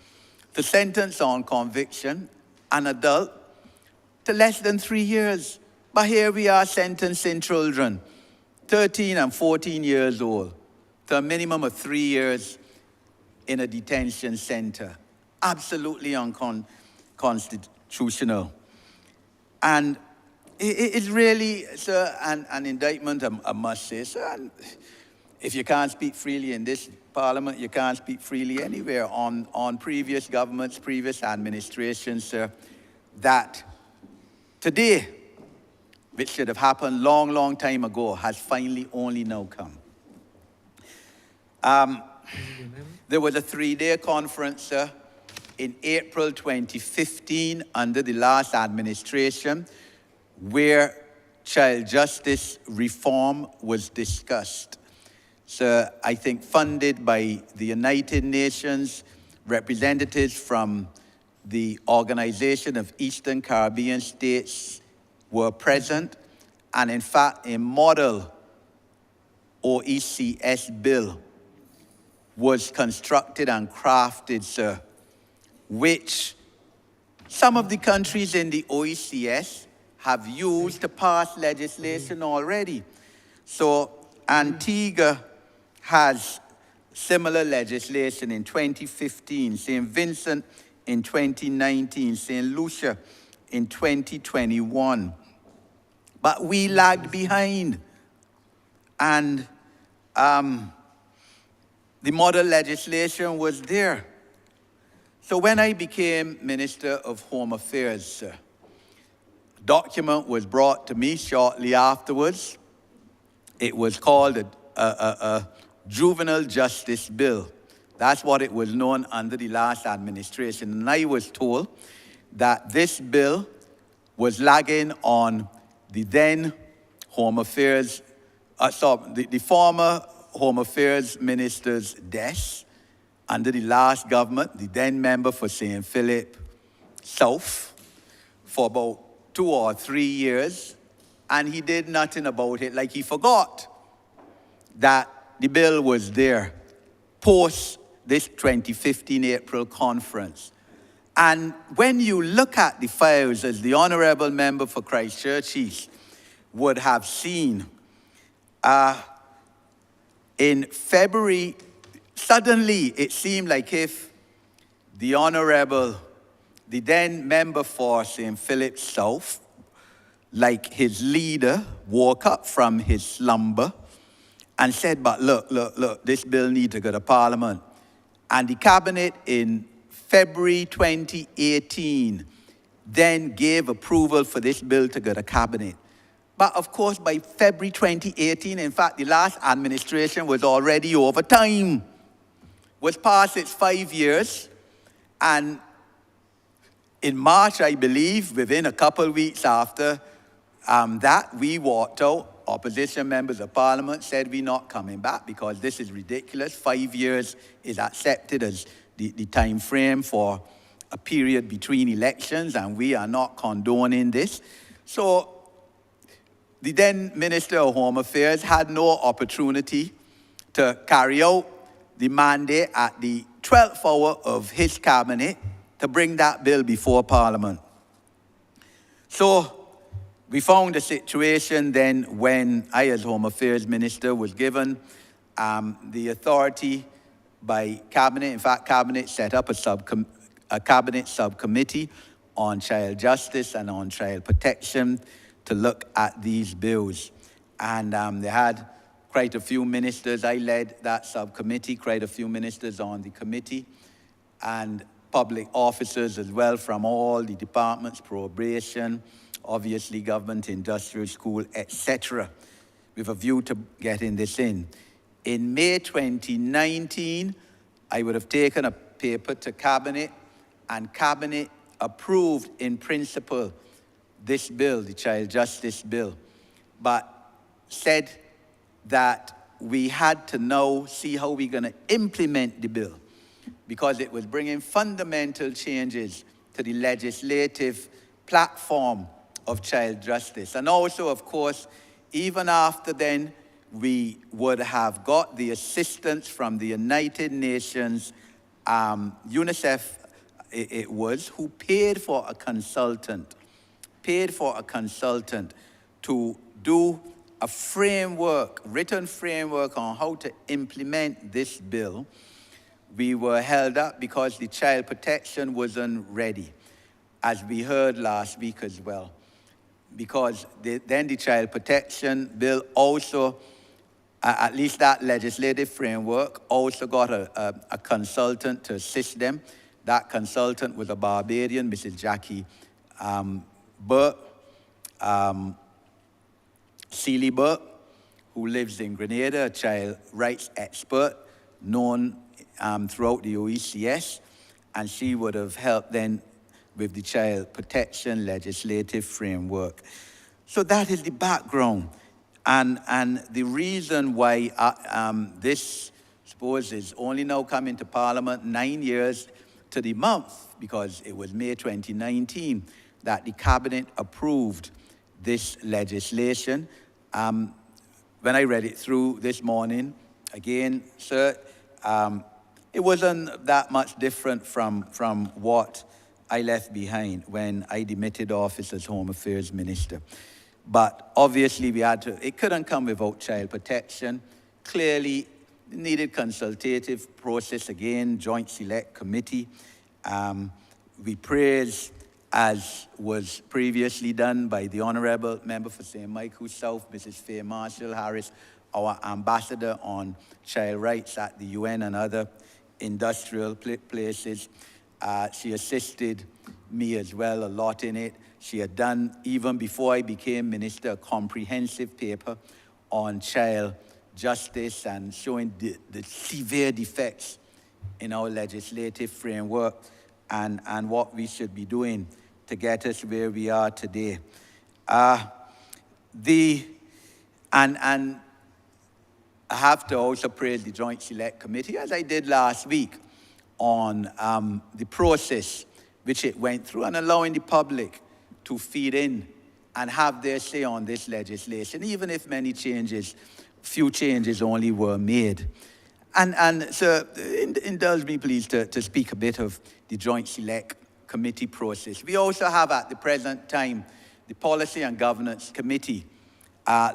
to sentence on conviction an adult to less than 3 years. But here we are sentencing children, 13 and 14 years old, to a minimum of 3 years in a detention center. Absolutely unconstitutional. And it's really, sir, an indictment, I must say, sir. And if you can't speak freely in this parliament, you can't speak freely anywhere on previous governments, previous administrations, sir, that today, which should have happened long, long time ago, has finally only now come. There was a 3-day conference in April 2015 under the last administration where child justice reform was discussed. So I think funded by the United Nations, representatives from the Organization of Eastern Caribbean States were present, and in fact, a model OECS bill was constructed and crafted, sir, which some of the countries in the OECS have used to pass legislation already. So Antigua has similar legislation in 2015, St. Vincent in 2019, St. Lucia in 2021. But we lagged behind. And the model legislation was there. So when I became Minister of Home Affairs, a document was brought to me shortly afterwards. It was called a Juvenile Justice Bill. That's what it was known under the last administration. And I was told that this bill was lagging on the then Home Affairs, the former Home Affairs Minister's desk under the last government, the then member for St. Philip South, for about 2 or 3 years, and he did nothing about it, like he forgot that the bill was there post this 2015 April conference. And when you look at the files, as the Honourable Member for Christchurch East would have seen, in February, suddenly it seemed like if the Honourable, the then member for St. Philip South, like his leader, woke up from his slumber and said, but look, this bill needs to go to Parliament. And the Cabinet in February 2018, then gave approval for this bill to go to cabinet. But of course, by February 2018, in fact, the last administration was already over time, was past its 5 years, and in March, I believe, within a couple of weeks after that, we walked out. Opposition members of parliament said we're not coming back because this is ridiculous. 5 years is accepted as the time frame for a period between elections, and we are not condoning this. So the then Minister of Home Affairs had no opportunity to carry out the mandate at the 12th hour of his cabinet to bring that bill before Parliament. So we found a situation then when I, as Home Affairs Minister, was given the authority by Cabinet. In fact, Cabinet set up a Cabinet subcommittee on child justice and on child protection to look at these bills. And they had quite a few ministers. I led that subcommittee, quite a few ministers on the committee, and public officers as well from all the departments, probation, obviously government, industrial, school, etc., with a view to getting this in. In May 2019, I would have taken a paper to Cabinet, and Cabinet approved in principle this bill, the Child Justice Bill, but said that we had to now see how we're going to implement the bill, because it was bringing fundamental changes to the legislative platform of child justice. And also, of course, even after then, we would have got the assistance from the United Nations, UNICEF it was, who paid for a consultant to do a framework, written framework on how to implement this bill. We were held up because the child protection wasn't ready, as we heard last week as well. Because then the child protection bill also, at least that legislative framework, also got a consultant to assist them. That consultant was a Barbadian, Mrs. Jackie Burke, Seeley Burke, who lives in Grenada, a child rights expert, known throughout the OECS, and she would have helped then with the child protection legislative framework. So that is the background. And the reason why this, I suppose, is only now coming to Parliament 9 years to the month, because it was May 2019 that the Cabinet approved this legislation. When I read it through this morning, again, sir, it wasn't that much different from what I left behind when I demitted office as Home Affairs Minister. But obviously we had to, it couldn't come without child protection. Clearly it needed consultative process again, Joint Select Committee. We praise, as was previously done by the Honourable Member for St. Michael South, Mrs. Faye Marshall-Harris, our ambassador on child rights at the UN and other industrial places. She assisted me as well a lot in it. She had done, even before I became minister, a comprehensive paper on child justice and showing the severe defects in our legislative framework and what we should be doing to get us where we are today. And I have to also praise the Joint Select Committee, as I did last week, on the process which it went through and allowing the public to feed in and have their say on this legislation, even if many changes, few changes only were made. And so indulge me, please, to speak a bit of the Joint Select Committee process. We also have at the present time the Policy and Governance Committee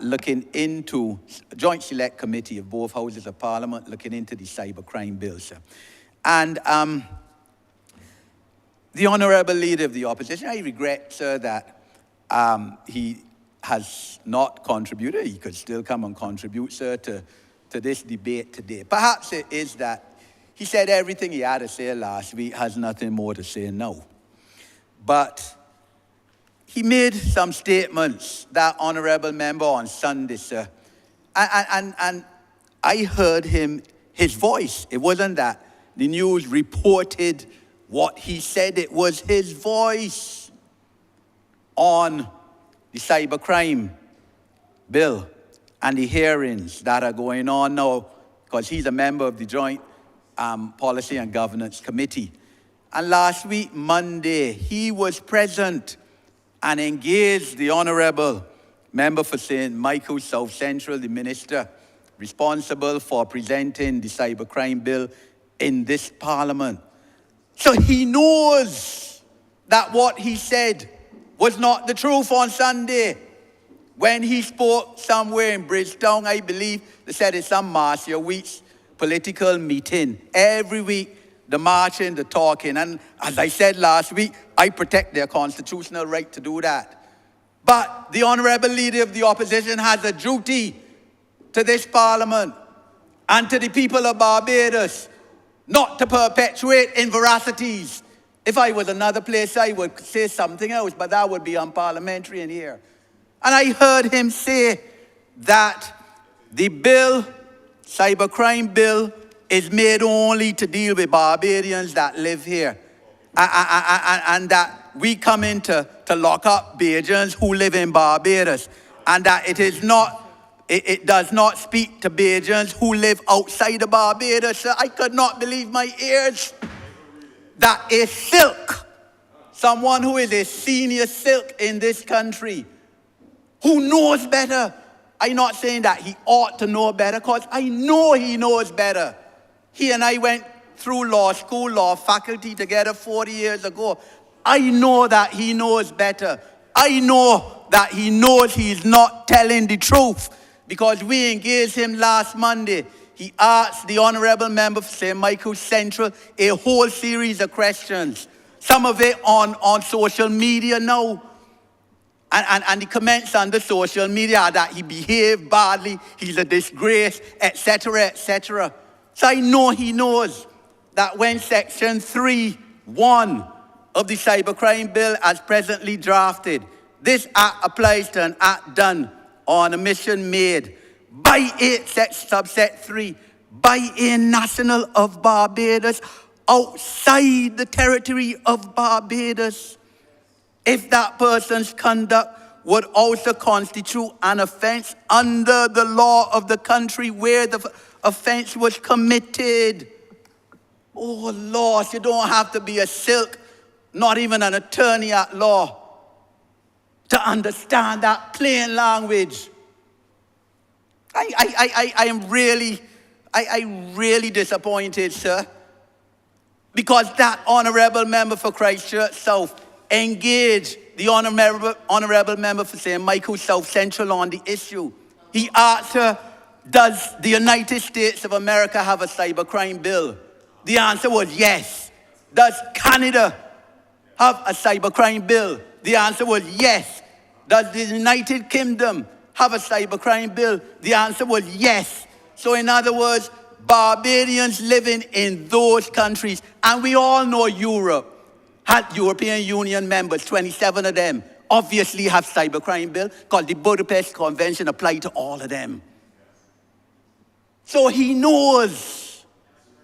looking into, Joint Select Committee of both Houses of Parliament looking into the cybercrime bill, sir. And the Honourable Leader of the Opposition, I regret, sir, that he has not contributed. He could still come and contribute, sir, to this debate today. Perhaps it is that he said everything he had to say last week, has nothing more to say now. But he made some statements, that honourable member, on Sunday, sir. And I heard his voice. It wasn't that the news reported what he said. It was his voice on the cybercrime bill and the hearings that are going on now, because he's a member of the Joint Policy and Governance Committee. And last week, Monday, he was present and engaged the Honourable member for St. Michael South Central, the minister responsible for presenting the cybercrime bill in this parliament. So he knows that what he said was not the truth on Sunday. When he spoke somewhere in Bridgetown, I believe, they said it's some Marcia Week's political meeting. Every week, the marching, the talking. And as I said last week, I protect their constitutional right to do that. But the Honourable Leader of the Opposition has a duty to this Parliament and to the people of Barbados not to perpetuate inveracities. If I was another place, I would say something else, but that would be unparliamentary in here. And I heard him say that the bill, cybercrime bill, is made only to deal with Barbadians that live here. And that we come in to lock up Bajans who live in Barbados. And that it does not speak to Bajans who live outside of Barbados. So I could not believe my ears. That is Silk, someone who is a senior Silk in this country, who knows better. I'm not saying that he ought to know better, because I know he knows better. He and I went through law school, law faculty together 40 years ago. I know that he knows better. I know that he knows he's not telling the truth, because we engaged him last Monday. He asked the Honourable member for St. Michael Central a whole series of questions, some of it on social media now. And the comments on the social media are that he behaved badly, he's a disgrace, etc., etc. So I know he knows that when Section 3(1) of the cybercrime bill as presently drafted, this act applies to an act done on a mission made by subset 3, by a national of Barbados outside the territory of Barbados, if that person's conduct would also constitute an offense under the law of the country where the offense was committed. Oh, Lord, you don't have to be a Silk, not even an attorney at law, to understand that plain language. I am really disappointed, sir, because that Honourable member for Christchurch South engaged the Honourable member for St. Michael South Central on the issue. He asked her, does the United States of America have a cybercrime bill? The answer was yes. Does Canada have a cybercrime bill? The answer was yes. Does the United Kingdom have a cybercrime bill? The answer was yes. So in other words, Barbadians living in those countries, and we all know Europe had European Union members, 27 of them, obviously have cybercrime bill, because the Budapest Convention applied to all of them. So he knows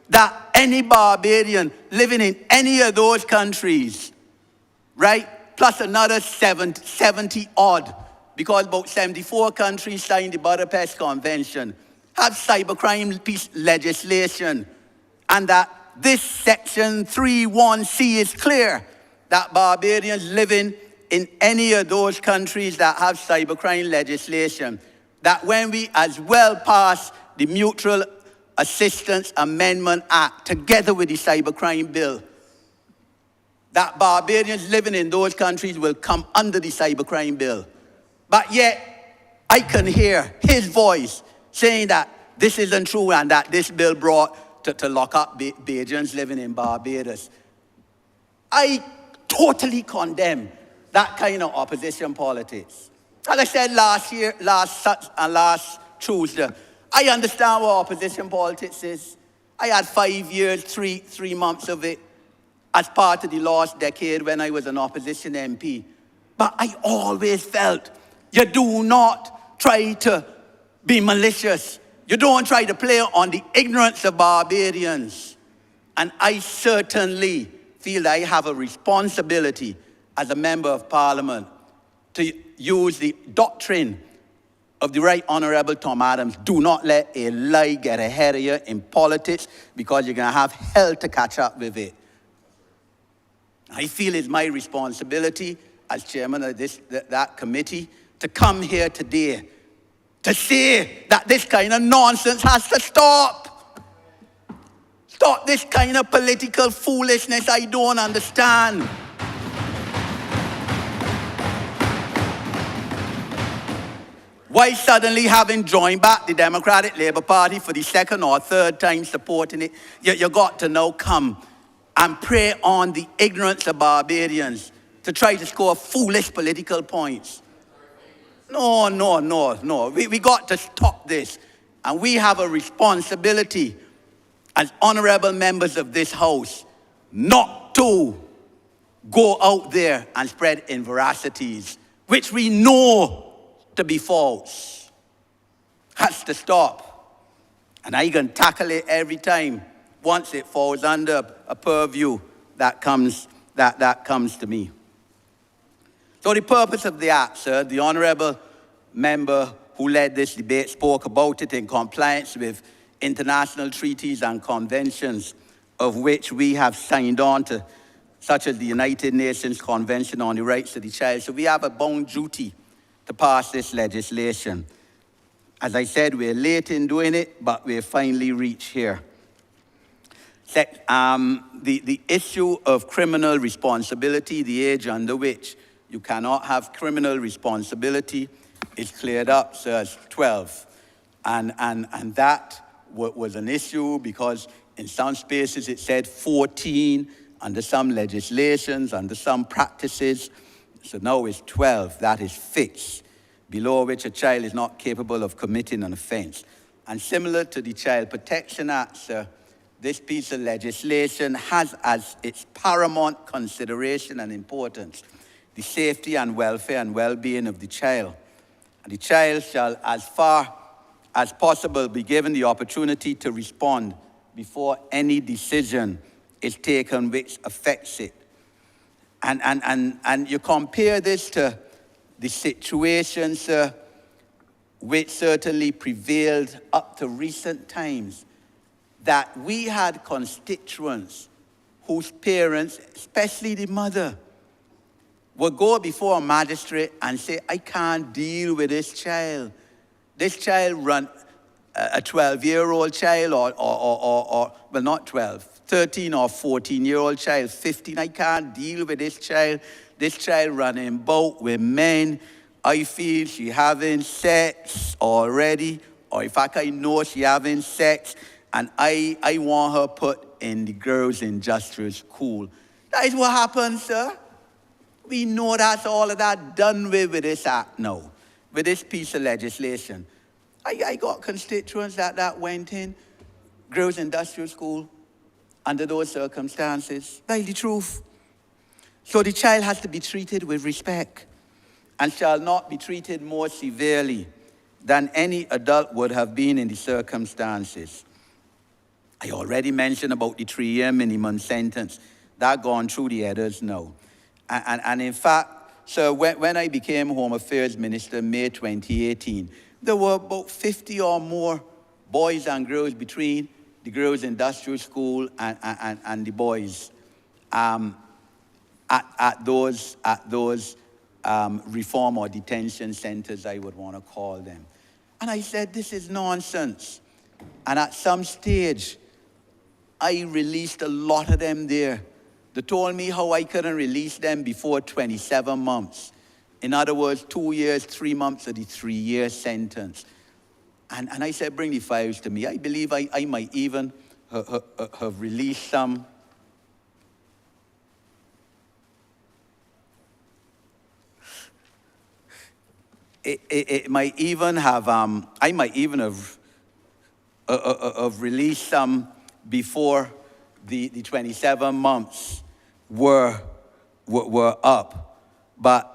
that any Barbadian living in any of those countries, right, plus another 70 odd, because about 74 countries signed the Budapest Convention, have cybercrime piece legislation, and that this Section 3(1)(c) is clear that Barbadians living in any of those countries that have cybercrime legislation, that when we as well pass the Mutual Assistance Amendment Act together with the cybercrime bill, that Barbadians living in those countries will come under the cybercrime bill. But yet, I can hear his voice saying that this isn't true and that this bill brought to lock up Bajans living in Barbados. I totally condemn that kind of opposition politics. As I said last Tuesday, I understand what opposition politics is. I had 5 years, three months of it as part of the last decade when I was an opposition MP. But I always felt you do not try to be malicious. You don't try to play on the ignorance of barbarians. And I certainly feel that I have a responsibility as a member of parliament to use the doctrine of the Right Honourable Tom Adams. Do not let a lie get ahead of you in politics, because you're going to have hell to catch up with it. I feel it's my responsibility as chairman of that committee to come here today to say that this kind of nonsense has to stop. Stop this kind of political foolishness I don't understand. Why suddenly, having joined back the Democratic Labour Party for the second or third time supporting it, you got to now come and prey on the ignorance of barbarians to try to score foolish political points? No. We got to stop this. And we have a responsibility as honourable members of this House not to go out there and spread inveracities, which we know to be false. Has to stop. And I can tackle it every time once it falls under a purview that comes to me. So the purpose of the act, sir, the honourable member who led this debate spoke about it in compliance with international treaties and conventions of which we have signed on to, such as the United Nations Convention on the Rights of the Child. So we have a bound duty to pass this legislation. As I said, we're late in doing it, but we've finally reached here. The issue of criminal responsibility, the age under which you cannot have criminal responsibility, is cleared up, so as 12. And that was an issue because in some spaces it said 14, under some legislations, under some practices. So now it's 12, that is fixed, below which a child is not capable of committing an offense. And similar to the Child Protection Act, sir, this piece of legislation has as its paramount consideration and importance the safety and welfare and well-being of the child. And the child shall, as far as possible, be given the opportunity to respond before any decision is taken which affects it. And you compare this to the situations which certainly prevailed up to recent times, that we had constituents whose parents, especially the mother, would go before a magistrate and say, I can't deal with this child. This child run a 12-year-old child or well, not 12, 13 or 14-year-old child, 15. I can't deal with this child. This child running about with men. I feel she having sex already, or in fact, I know she having sex, and I want her put in the girls' industrial school. That is what happens, sir. We know that's all of that done with this act now, with this piece of legislation. I got constituents that went in, girls' industrial school, under those circumstances. That's the truth. So the child has to be treated with respect and shall not be treated more severely than any adult would have been in the circumstances. I already mentioned about the 3-year minimum sentence. That gone through the headers now. And in fact, so when I became Home Affairs Minister in May 2018, there were about 50 or more boys and girls between the girls' industrial school and the boys at those reform or detention centers, I would want to call them. And I said, this is nonsense. And at some stage, I released a lot of them there. They told me how I couldn't release them before 27 months. In other words, 2 years, 3 months of the 3-year sentence. And I said, bring the files to me. I believe I might even have released some. It might even have, I might even have released some before the 27 months were up. But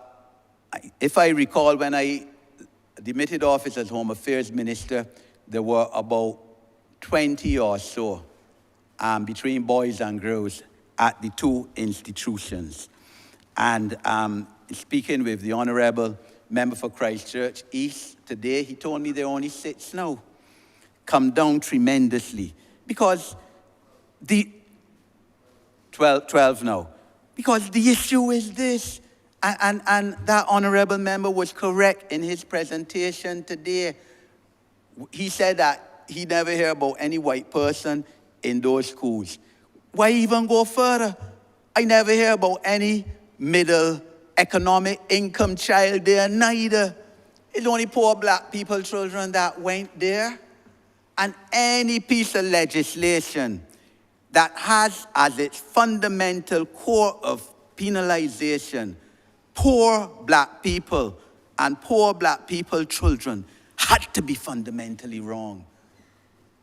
if I recall, when I demitted office as Home Affairs Minister, there were about 20 or so between boys and girls at the two institutions. And speaking with the Honourable Member for Christchurch East today, he told me there are only 6 now. Come down tremendously. Because the 12 now. Because the issue is this, and that Honourable Member was correct in his presentation today. He said that he never heard about any white person in those schools. Why even go further? I never hear about any middle economic income child there neither. It's only poor black people, children that went there. And any piece of legislation that has as its fundamental core of penalization poor black people and poor black people children had to be fundamentally wrong.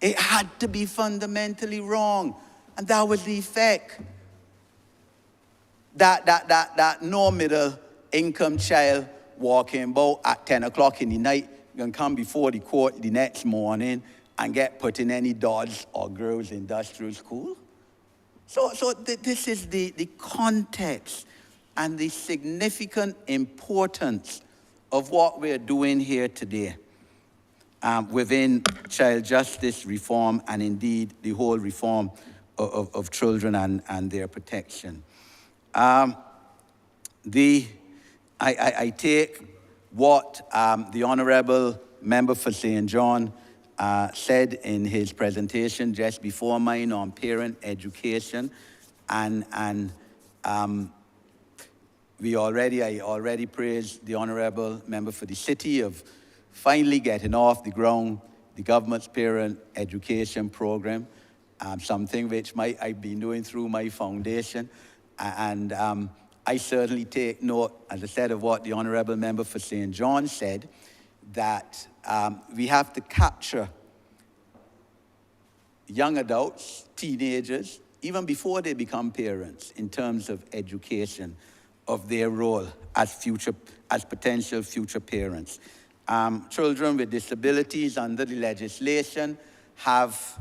It had to be fundamentally wrong. And that was the effect. That no middle income child walking about at 10 o'clock in the night can come before the court the next morning and get put in any Dodds or Girls Industrial School. So this is the context and the significant importance of what we're doing here today within child justice reform and indeed the whole reform of children and their protection. I take what the Honourable Member for St. John said in his presentation just before mine on parent education, and I already praised the Honourable Member for the City of finally getting off the ground the government's parent education program, something which I've been doing through my foundation, and I certainly take note, as I said, of what the Honourable Member for St. John said, that we have to capture young adults, teenagers, even before they become parents, in terms of education of their role as potential future parents. Children with disabilities under the legislation have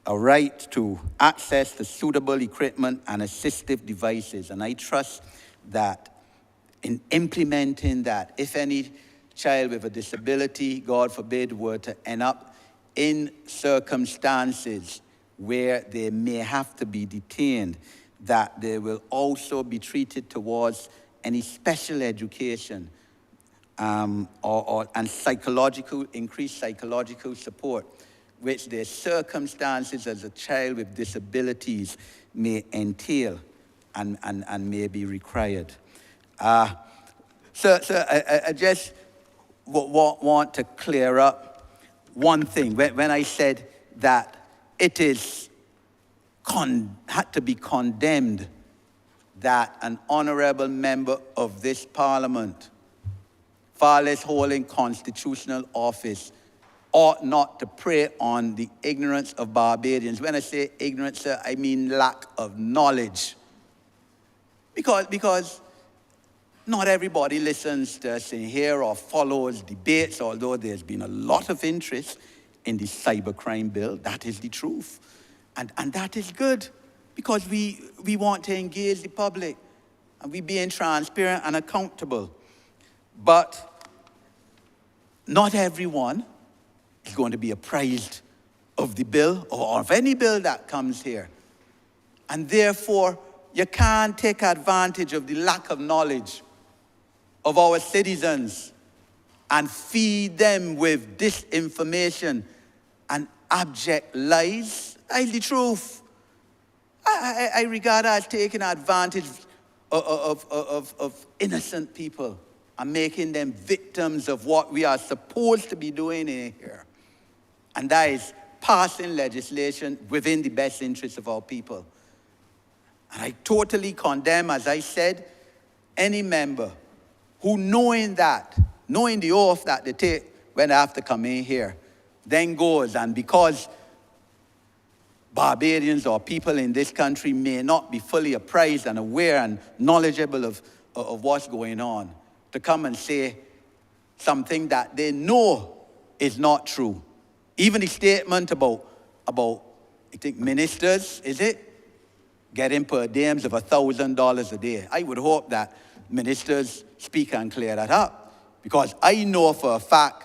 a right to access to suitable equipment and assistive devices. And I trust that in implementing that, if any child with a disability, God forbid, were to end up in circumstances where they may have to be detained, that they will also be treated towards any special education and increased psychological support, which their circumstances as a child with disabilities may entail and may be required. So I just want to clear up one thing. When I said that it is had to be condemned that an honourable member of this parliament, far less holding constitutional office, ought not to prey on the ignorance of Barbadians. When I say ignorance, sir, I mean lack of knowledge. Because not everybody listens to us in here or follows debates, although there's been a lot of interest in the cybercrime bill. That is the truth. And that is good, because we want to engage the public, and we being transparent and accountable. But not everyone is going to be apprised of the bill or of any bill that comes here. And therefore, you can't take advantage of the lack of knowledge of our citizens and feed them with disinformation and abject lies. That's the truth. I regard that as taking advantage of innocent people and making them victims of what we are supposed to be doing in here. And that is passing legislation within the best interests of our people. And I totally condemn, as I said, any member who knowing the oath that they take when they have to come in here, then goes, and because Barbadians or people in this country may not be fully apprised and aware and knowledgeable of what's going on, to come and say something that they know is not true. Even the statement about I think ministers, is it? Getting per diems of $1,000 a day. I would hope that ministers speak and clear that up, because I know for a fact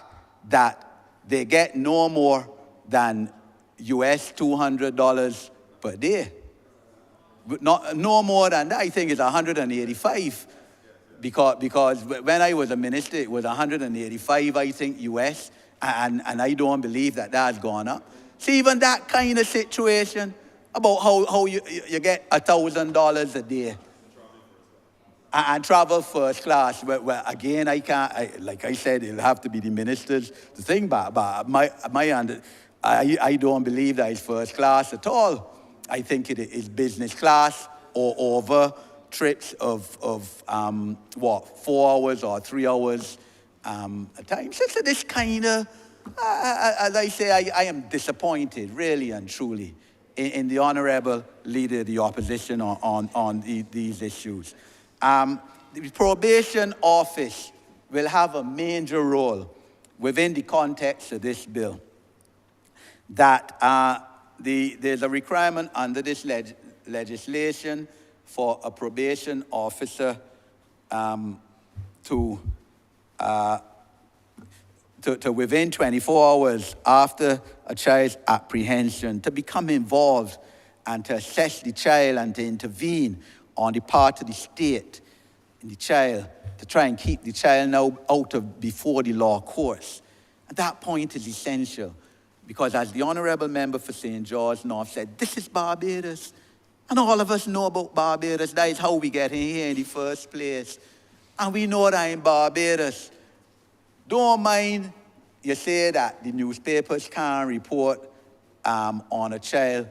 that they get no more than US $200 per day. No more than that. I think it's 185. Because when I was a minister, it was 185, I think, US, and I don't believe that that's gone up. See, even that kind of situation about how you get $1,000 a day and travel first class. Well, again, like I said, it'll have to be the ministers to think about. But I don't believe that it's first class at all. I think it is business class or over trips of 4 hours or 3 hours a time. So this kind of, as I say, I am disappointed, really and truly, in the Honourable Leader of the Opposition on these issues. The Probation Office will have a major role within the context of this bill. That there's a requirement under this legislation for a probation officer to within 24 hours after a child's apprehension, to become involved and to assess the child and to intervene on the part of the state in the child, to try and keep the child now out of before the law courts. And that point is essential, because as the Honourable Member for St. George North said, this is Barbados. And all of us know about Barbados. That is how we get in here in the first place. And we know that in Barbados, don't mind you say that the newspapers can't report on a child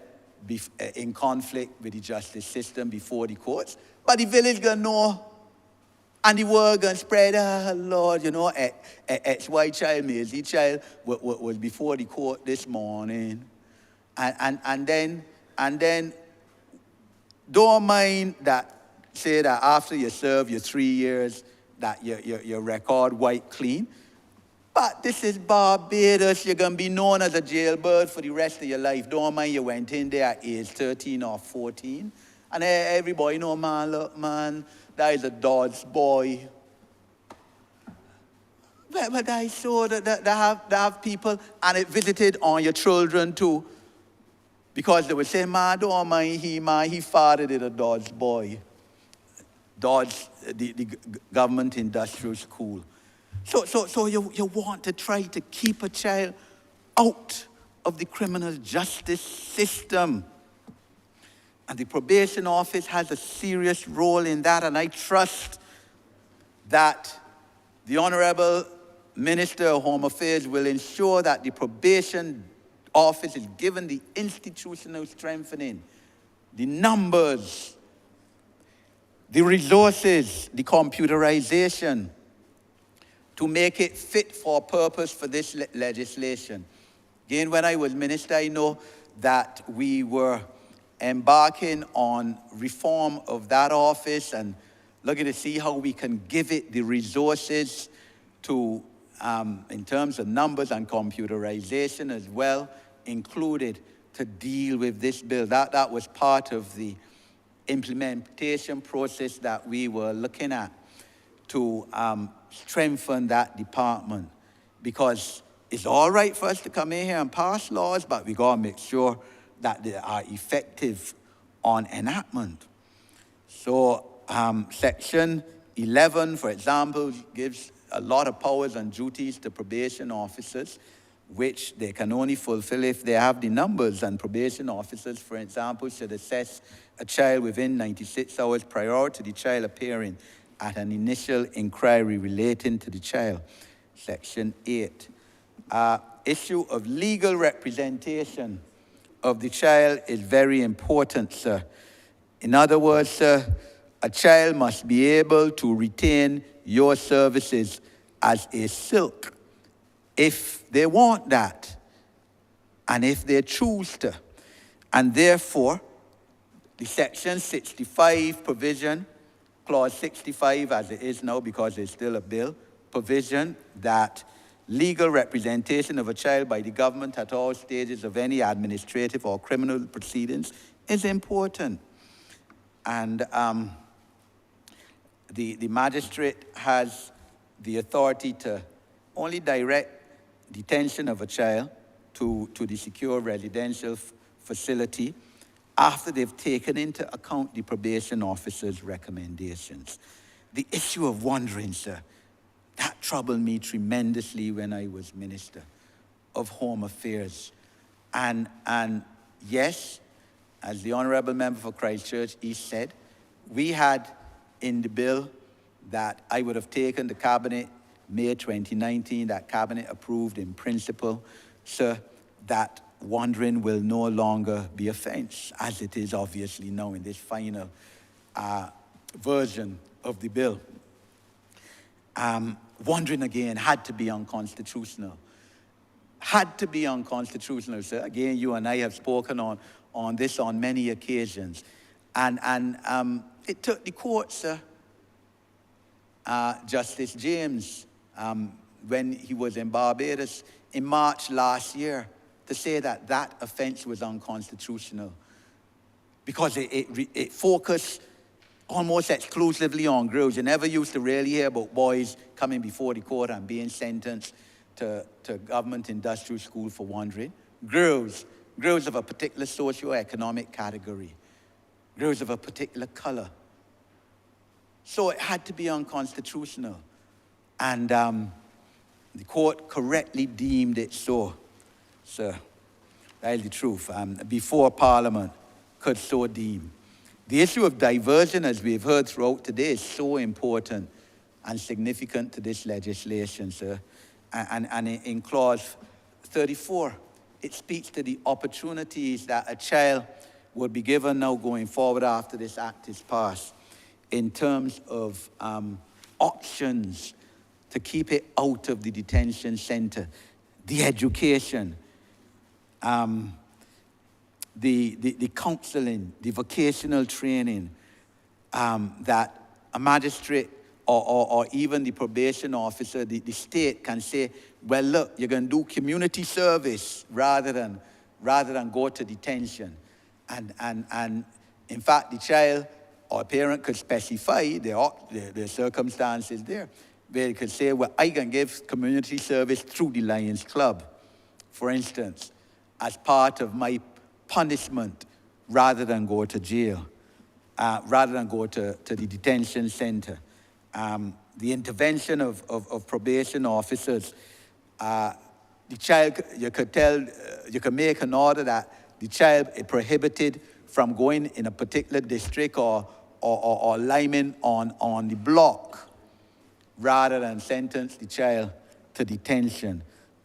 in conflict with the justice system before the courts, but the village gonna know, and the word gonna spread. Lord, you know, XY child, Maisie child was before the court this morning, and then don't mind that. Say that after you serve your 3 years, that your record white clean. But this is Barbados. You're going to be known as a jailbird for the rest of your life. Don't mind you went in there at age 13 or 14. And everybody know, man, look, man, that is a Dodge boy. But I saw that they have people, and it visited on your children too. Because they would say, man, don't mind he fathered it a Dodge boy. Dodge, the government industrial school. So you want to try to keep a child out of the criminal justice system. And the probation office has a serious role in that, and I trust that the Honourable Minister of Home Affairs will ensure that the probation office is given the institutional strengthening, the numbers, the resources, the computerization, to make it fit for purpose for this legislation. Again, when I was minister, I know that we were embarking on reform of that office and looking to see how we can give it the resources to, in terms of numbers and computerization as well, included to deal with this bill. That was part of the implementation process that we were looking at to strengthen that department, because it's all right for us to come in here and pass laws, but we got to make sure that they are effective on enactment. So Section 11, for example, gives a lot of powers and duties to probation officers, which they can only fulfill if they have the numbers. And probation officers, for example, should assess a child within 96 hours prior to the child appearing at an initial inquiry relating to the child. Section 8. Issue of legal representation of the child is very important, sir. In other words, sir, a child must be able to retain your services as a silk if they want that and if they choose to. And therefore, the Section 65 provision, Clause 65 as it is now because it's still a bill, provision that legal representation of a child by the government at all stages of any administrative or criminal proceedings is important. And the magistrate has the authority to only direct detention of a child to the secure residential facility after they've taken into account the probation officer's recommendations. The issue of wandering, sir, that troubled me tremendously when I was Minister of Home Affairs. And yes, as the Honourable Member for Christchurch East said, we had in the bill that I would have taken the Cabinet May 2019, that Cabinet approved in principle, sir, that wandering will no longer be offence, as it is obviously now in this final version of the bill. Wandering again had to be unconstitutional. Had to be unconstitutional, sir. Again, you and I have spoken on this on many occasions. And it took the court, sir, Justice James, when he was in Barbados in March last year, to say that that offence was unconstitutional because it focused almost exclusively on girls. You never used to really hear about boys coming before the court and being sentenced to government industrial school for wandering. Girls of a particular socio-economic category, girls of a particular color. So it had to be unconstitutional. And the court correctly deemed it so, sir. That is the truth. Before Parliament could so deem. The issue of diversion, as we've heard throughout today, is so important and significant to this legislation, sir. And in Clause 34, it speaks to the opportunities that a child would be given now going forward after this act is passed in terms of options to keep it out of the detention center, the education, the counseling, the vocational training that a magistrate or even the probation officer, the state can say, well, look, you're going to do community service rather than go to detention. And in fact, the child or parent could specify the circumstances there. They could say, well, I can give community service through the Lions Club, for instance, as part of my punishment rather than go to jail, rather than go to the detention center. The intervention of probation officers, the child, you could make an order that the child is prohibited from going in a particular district or lineman on the block, rather than sentence the child to detention.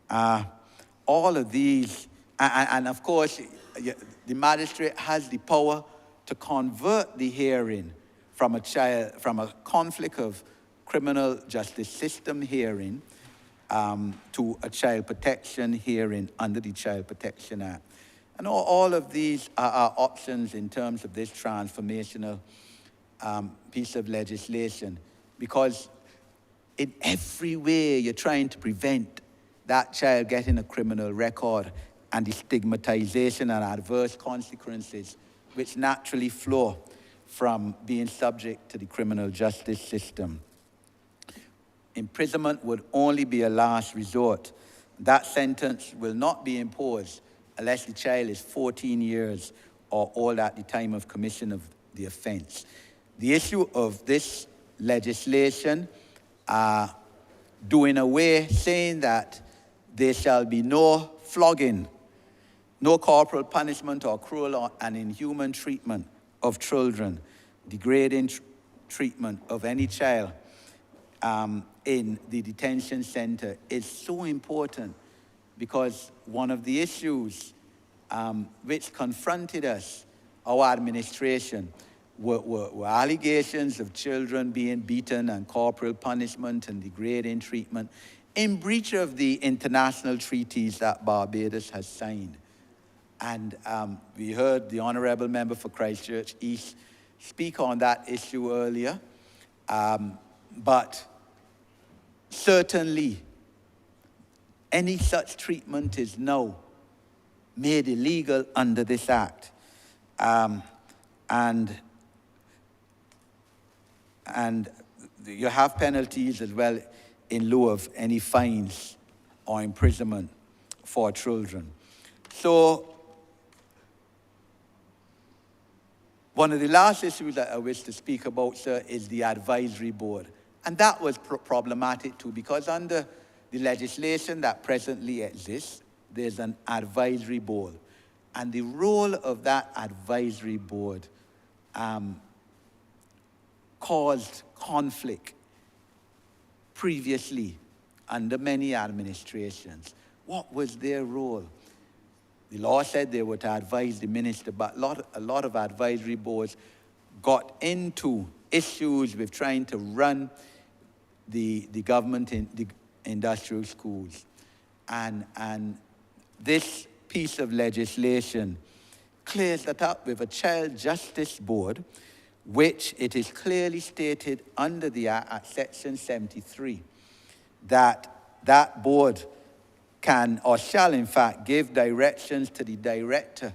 All of these, and of course, the magistrate has the power to convert the hearing from a conflict of criminal justice system hearing to a child protection hearing under the Child Protection Act. And all of these are options in terms of this transformational piece of legislation, because in every way you're trying to prevent that child getting a criminal record and the stigmatization and adverse consequences which naturally flow from being subject to the criminal justice system. Imprisonment would only be a last resort. That sentence will not be imposed unless the child is 14 years or old at the time of commission of the offense. The issue of this legislation doing away, saying that there shall be no flogging, no corporal punishment or cruel and inhuman treatment of children, degrading treatment of any child in the detention center is so important, because one of the issues which confronted us, our administration, were allegations of children being beaten and corporal punishment and degrading treatment in breach of the international treaties that Barbados has signed. And we heard the Honourable Member for Christchurch East speak on that issue earlier. But certainly, any such treatment is now made illegal under this Act. And you have penalties as well in lieu of any fines or imprisonment for children. So, one of the last issues that I wish to speak about, sir, is the advisory board. And that was problematic too, because under the legislation that presently exists, there's an advisory board. And the role of that advisory board caused conflict previously under many administrations. What was their role? The law said they were to advise the minister, but a lot of advisory boards got into issues with trying to run the government in the industrial schools. And this piece of legislation clears that up with a child justice board, which it is clearly stated under the Act at Section 73 that that board can or shall in fact give directions to the director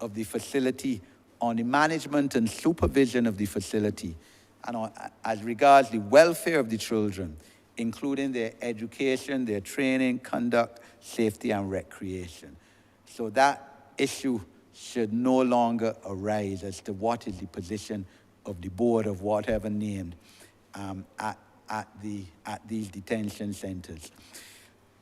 of the facility on the management and supervision of the facility and as regards the welfare of the children, including their education, their training, conduct, safety, and recreation. So that issue should no longer arise as to what is the position of the board of whatever named at these detention centers.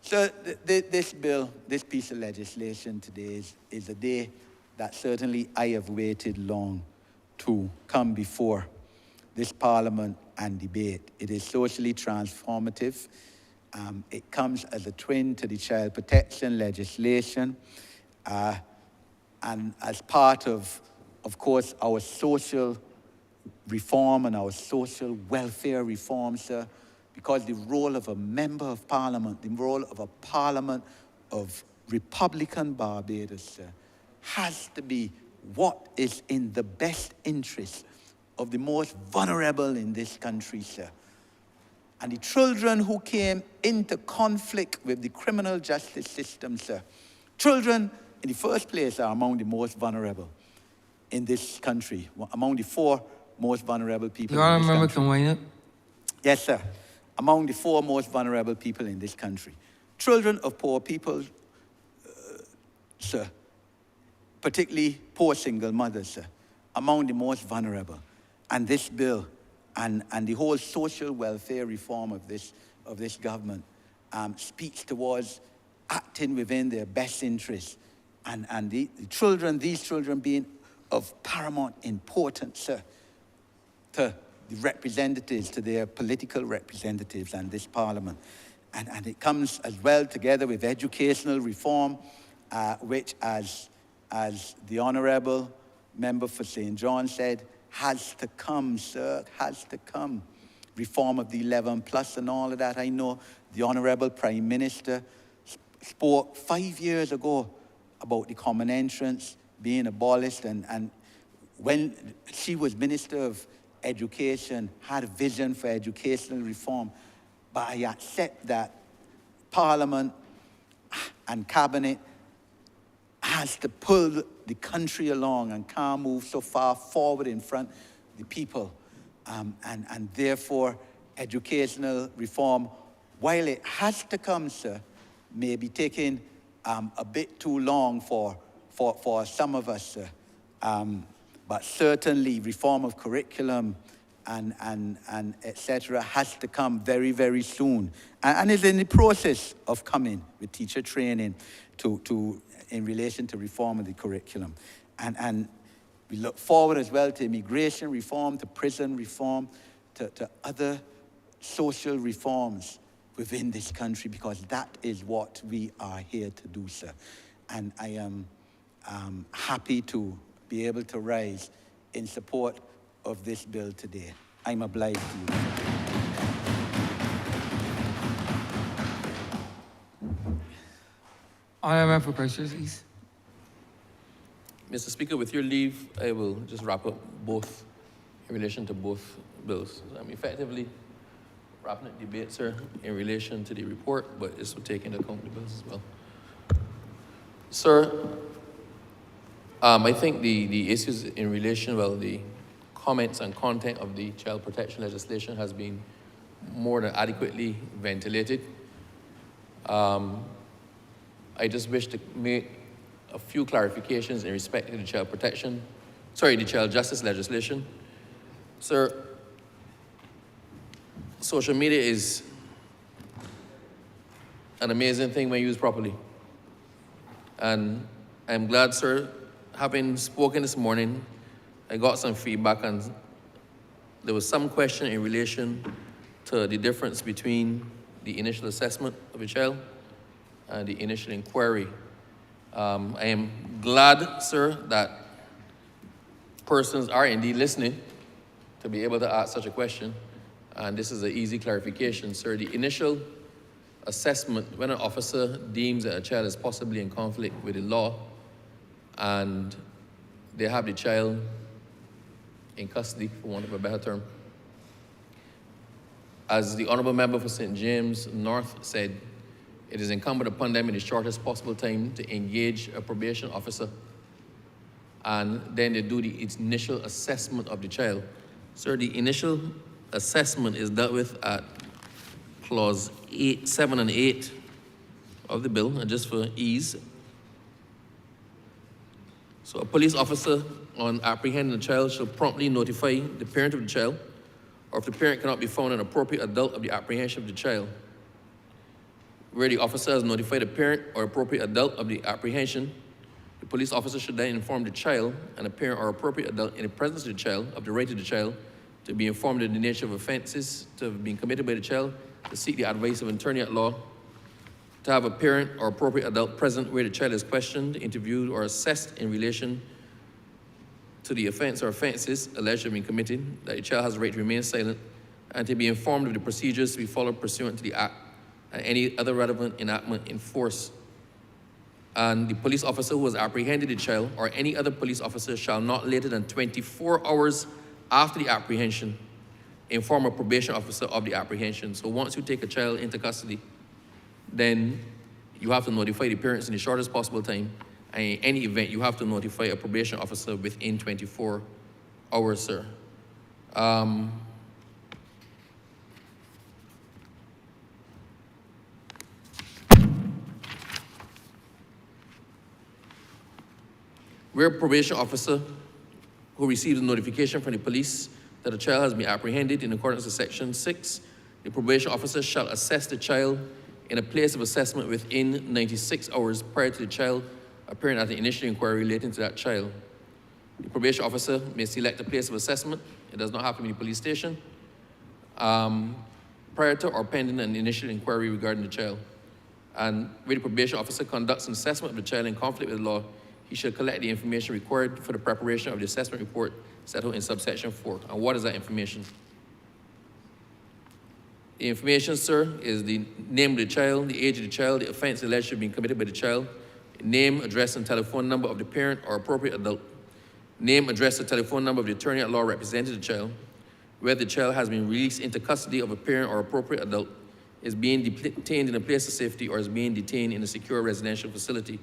So this bill, this piece of legislation today is a day that certainly I have waited long to come before this Parliament and debate. It is socially transformative. It comes as a twin to the child protection legislation and as part of course, our social reform and our social welfare reform, sir, because the role of a member of Parliament, the role of a Parliament of Republican Barbados, sir, has to be what is in the best interest of the most vulnerable in this country, sir. And the children who came into conflict with the criminal justice system, sir, children in the first place are among the most vulnerable in this country, among the 4 most vulnerable people The in this Honourable Member country. can weigh in. Yes, sir. Among the 4 most vulnerable people in this country. Children of poor people, sir, particularly poor single mothers, sir, among the most vulnerable. And this bill and the whole social welfare reform of this government speaks towards acting within their best interests. And these children being of paramount importance, sir, to the representatives, to their political representatives and this Parliament. And it comes as well together with educational reform, which as the Honourable Member for St. John said, has to come, sir, has to come. Reform of the 11+ and all of that. I know the Honourable Prime Minister spoke 5 years ago about the common entrance being abolished, and when she was Minister of Education, had a vision for educational reform. But I accept that Parliament and Cabinet has to pull the country along and can't move so far forward in front of the people. And therefore, educational reform, while it has to come, sir, may be taking a bit too long for some of us, sir. But certainly reform of curriculum and etc. has to come very, very soon. And is in the process of coming with teacher training in relation to reform of the curriculum. And we look forward as well to immigration reform, to prison reform, to other social reforms within this country, because that is what we are here to do, sir. And I am happy to be able to rise in support of this bill today. I'm obliged to you. Honourable Member for Christchurch East. Mr. Speaker, with your leave, I will just wrap up both in relation to both bills. I'm effectively wrapping up debate, sir, in relation to the report, but this will take into account the bills as well. Sir, I think the issues in relation, well, the comments and content of the child protection legislation has been more than adequately ventilated. I just wish to make a few clarifications in respect to the the child justice legislation. Sir, social media is an amazing thing when used properly. And I'm glad, sir, having spoken this morning, I got some feedback and there was some question in relation to the difference between the initial assessment of a child and the initial inquiry. I am glad, sir, that persons are indeed listening to be able to ask such a question. And this is an easy clarification, sir. The initial assessment, when an officer deems that a child is possibly in conflict with the law and they have the child in custody, for want of a better term, as the Honourable Member for St. James North said, it is incumbent upon them in the shortest possible time to engage a probation officer, and then they do the initial assessment of the child. Sir, the initial assessment is dealt with at clause 7 and 8 of the bill, and just for ease. So a police officer on apprehending a child shall promptly notify the parent of the child, or if the parent cannot be found, an appropriate adult of the apprehension of the child. Where the officer has notified the parent or appropriate adult of the apprehension, the police officer should then inform the child and the parent or appropriate adult in the presence of the child of the right of the child to be informed of the nature of offenses to have been committed by the child, to seek the advice of an attorney at law, to have a parent or appropriate adult present where the child is questioned, interviewed, or assessed in relation to the offense or offenses alleged to have been committed, that the child has the right to remain silent, and to be informed of the procedures to be followed pursuant to the Act and any other relevant enactment in force. And the police officer who has apprehended the child or any other police officer shall not later than 24 hours after the apprehension inform a probation officer of the apprehension. So once you take a child into custody, then you have to notify the parents in the shortest possible time. And in any event, you have to notify a probation officer within 24 hours, sir. Where a probation officer who receives a notification from the police that a child has been apprehended in accordance with Section 6, the probation officer shall assess the child in a place of assessment within 96 hours prior to the child appearing at the initial inquiry relating to that child. The probation officer may select a place of assessment. It does not have to be the police station, prior to or pending an initial inquiry regarding the child. And where the probation officer conducts an assessment of the child in conflict with the law, he shall collect the information required for the preparation of the assessment report set out in subsection 4. And what is that information? The information, sir, is the name of the child, the age of the child, the offense alleged to have been committed by the child, name, address, and telephone number of the parent or appropriate adult, name, address, and telephone number of the attorney at law representing the child, whether the child has been released into custody of a parent or appropriate adult, is being detained in a place of safety, or is being detained in a secure residential facility,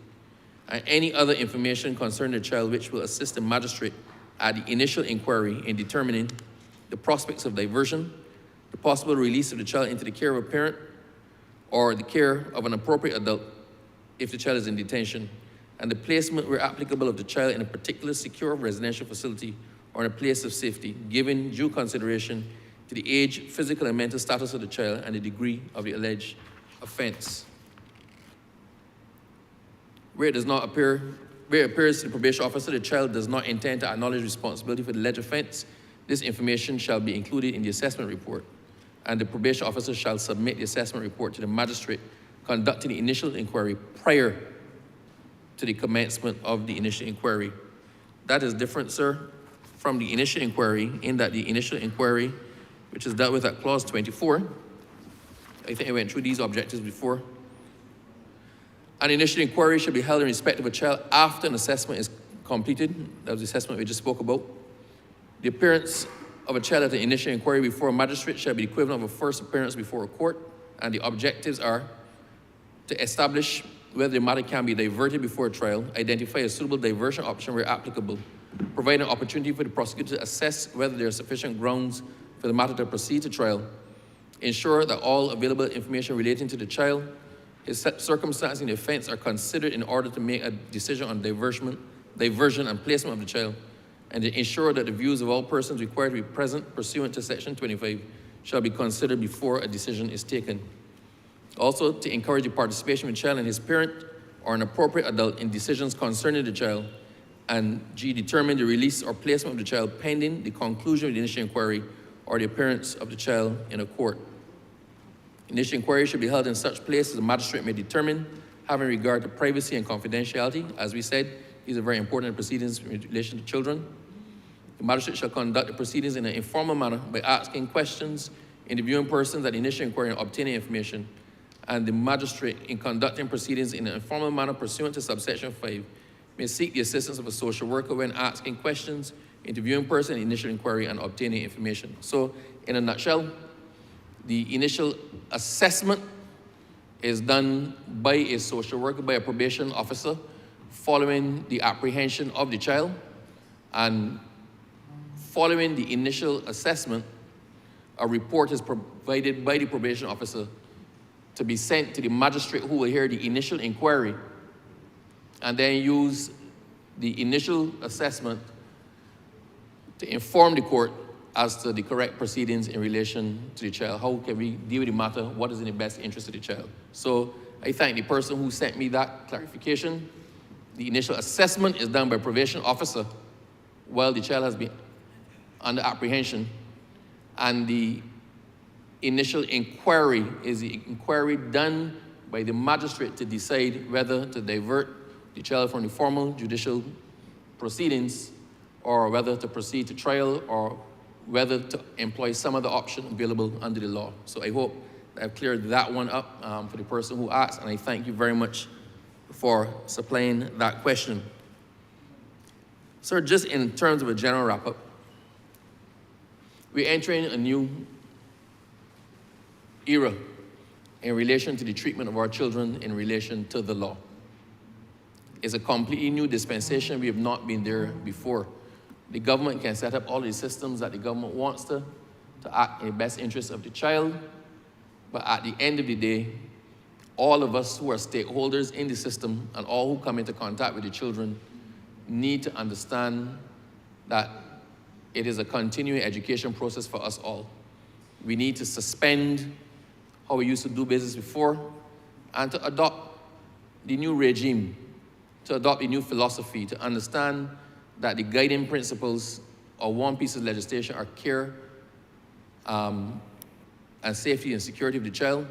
and any other information concerning the child which will assist the magistrate at the initial inquiry in determining the prospects of diversion, the possible release of the child into the care of a parent or the care of an appropriate adult if the child is in detention, and the placement where applicable of the child in a particular secure residential facility or in a place of safety, given due consideration to the age, physical, and mental status of the child and the degree of the alleged offense. Where it appears to the probation officer the child does not intend to acknowledge responsibility for the alleged offense, this information shall be included in the assessment report, and the probation officer shall submit the assessment report to the magistrate conducting the initial inquiry prior to the commencement of the initial inquiry. That is different, sir, from the initial inquiry, in that the initial inquiry, which is dealt with at clause 24, I think I went through these objectives before. An initial inquiry should be held in respect of a child after an assessment is completed. That was the assessment we just spoke about. The appearance of a child at the initial inquiry before a magistrate shall be the equivalent of a first appearance before a court, and the objectives are to establish whether the matter can be diverted before a trial, identify a suitable diversion option where applicable, provide an opportunity for the prosecutor to assess whether there are sufficient grounds for the matter to proceed to trial, ensure that all available information relating to the child, his circumstances in the offense are considered in order to make a decision on diversion and placement of the child, and to ensure that the views of all persons required to be present pursuant to Section 25 shall be considered before a decision is taken. Also, to encourage the participation of the child and his parent or an appropriate adult in decisions concerning the child, and G, determine the release or placement of the child pending the conclusion of the initial inquiry or the appearance of the child in a court. Initial inquiry should be held in such place as the magistrate may determine, having regard to privacy and confidentiality. As we said, these are very important proceedings in relation to children. The magistrate shall conduct the proceedings in an informal manner by asking questions, interviewing persons at the initial inquiry and obtaining information. And the magistrate, in conducting proceedings in an informal manner pursuant to subsection 5, may seek the assistance of a social worker when asking questions, interviewing person in the initial inquiry, and obtaining information. So, in a nutshell, the initial assessment is done by a social worker, by a probation officer, following the apprehension of the child, and following the initial assessment, a report is provided by the probation officer to be sent to the magistrate who will hear the initial inquiry, and then use the initial assessment to inform the court as to the correct proceedings in relation to the child. How can we deal with the matter? What is in the best interest of the child? So I thank the person who sent me that clarification. The initial assessment is done by a probation officer while the child has been under apprehension, and the initial inquiry is the inquiry done by the magistrate to decide whether to divert the child from the formal judicial proceedings or whether to proceed to trial or whether to employ some other option available under the law. So I hope I've cleared that one up for the person who asked, and I thank you very much for supplying that question. Sir, just in terms of a general wrap-up, we're entering a new era in relation to the treatment of our children in relation to the law. It's a completely new dispensation. We have not been there before. The government can set up all the systems that the government wants to act in the best interest of the child, but at the end of the day, all of us who are stakeholders in the system and all who come into contact with the children need to understand that it is a continuing education process for us all. We need to suspend how we used to do business before and to adopt the new regime, to adopt the new philosophy, to understand that the guiding principles of one piece of legislation are care and safety and security of the child,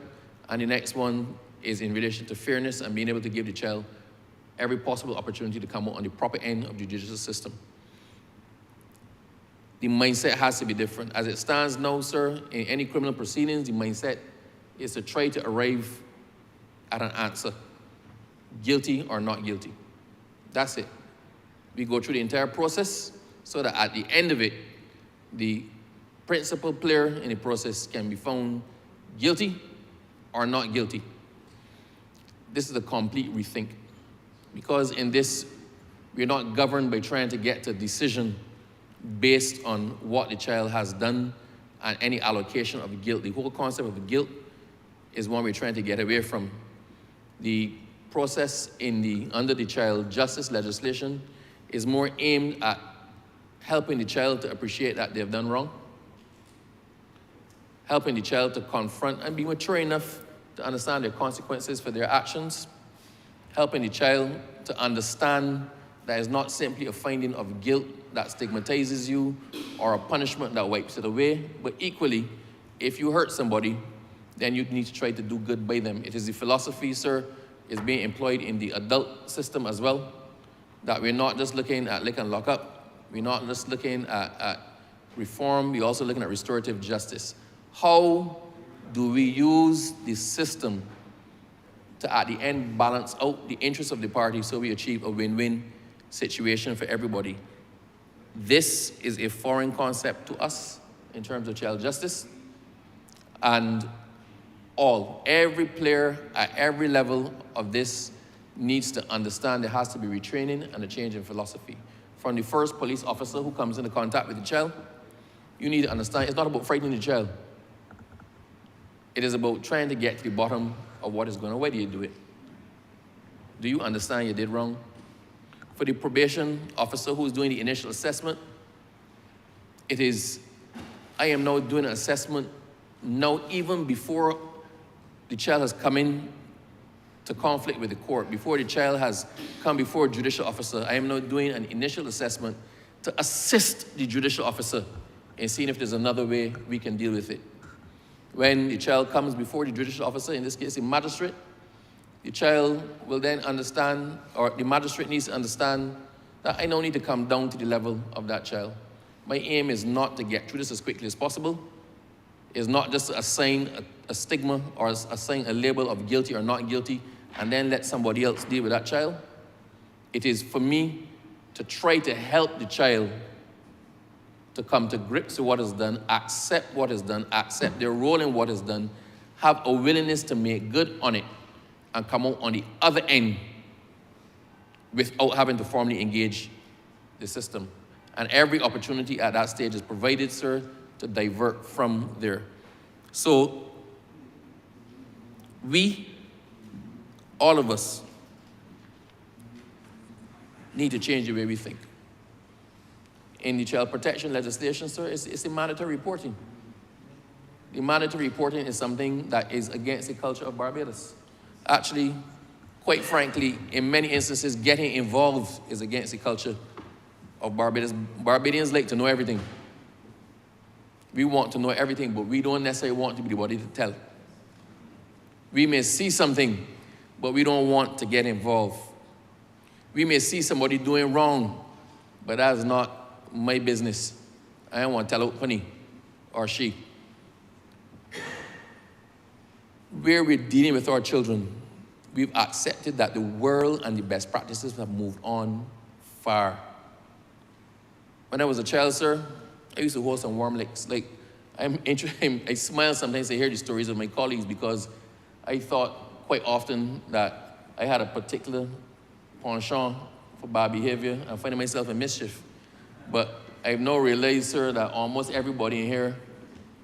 and the next one is in relation to fairness and being able to give the child every possible opportunity to come out on the proper end of the judicial system. The mindset has to be different. As it stands now, sir, in any criminal proceedings, the mindset is to try to arrive at an answer, guilty or not guilty. That's it. We go through the entire process so that at the end of it, the principal player in the process can be found guilty or not guilty. This is a complete rethink, because in this, we're not governed by trying to get to a decision based on what the child has done and any allocation of guilt. The whole concept of guilt is one we're trying to get away from. The process under the child justice legislation is more aimed at helping the child to appreciate that they've done wrong, helping the child to confront and be mature enough to understand their consequences for their actions, helping the child to understand that it's not simply a finding of guilt that stigmatizes you or a punishment that wipes it away, but equally, if you hurt somebody, then you need to try to do good by them. It is the philosophy, sir, is being employed in the adult system as well, that we're not just looking at lick and lock up, we're not just looking at reform, we're also looking at restorative justice. How do we use the system to, at the end, balance out the interests of the parties so we achieve a win-win situation for everybody. This is a foreign concept to us in terms of child justice, and every player at every level of this needs to understand there has to be retraining and a change in philosophy. From the first police officer who comes into contact with the child, you need to understand it's not about frightening the child. It is about trying to get to the bottom of what is going on. Why do you do it? Do you understand you did wrong? For the probation officer who is doing the initial assessment, I am now doing an assessment now even before the child has come in to conflict with the court, before the child has come before a judicial officer. I am now doing an initial assessment to assist the judicial officer in seeing if there's another way we can deal with it. When the child comes before the judicial officer, in this case the magistrate, the child will then understand, or the magistrate needs to understand, that I now need to come down to the level of that child. My aim is not to get through this as quickly as possible. It's not just to assign a stigma or assign a label of guilty or not guilty and then let somebody else deal with that child. It is for me to try to help the child to come to grips with what is done, accept what is done, accept their role in what is done, have a willingness to make good on it, and come out on the other end without having to formally engage the system. And every opportunity at that stage is provided, sir, to divert from there. So we, all of us, need to change the way we think. In the child protection legislation, sir, it's a mandatory reporting. The mandatory reporting is something that is against the culture of Barbados. Actually, quite frankly, in many instances, getting involved is against the culture of Barbados. Barbadians like to know everything. We want to know everything, but we don't necessarily want to be the body to tell. We may see something, but we don't want to get involved. We may see somebody doing wrong, but that's not my business. I don't want to tell out honey or she. Where we're dealing with our children, we've accepted that the world and the best practices have moved on far. When I was a child, sir, I used to hold some warm legs. Like, I smile sometimes to hear the stories of my colleagues because I thought quite often that I had a particular penchant for bad behavior and finding myself in mischief. But I've now realized, sir, that almost everybody in here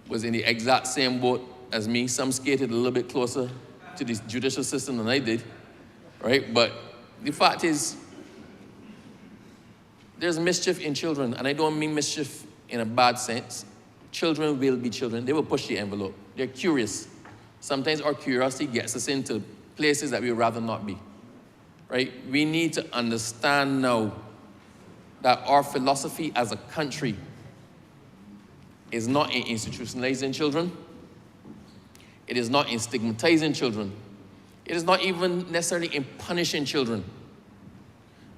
was in the exact same boat as me. Some skated a little bit closer to the judicial system than I did, right? But the fact is, there's mischief in children, and I don't mean mischief in a bad sense. Children will be children. They will push the envelope. They're curious. Sometimes our curiosity gets us into places that we'd rather not be, right? We need to understand now that our philosophy as a country is not in institutionalizing children. It is not in stigmatizing children. It is not even necessarily in punishing children.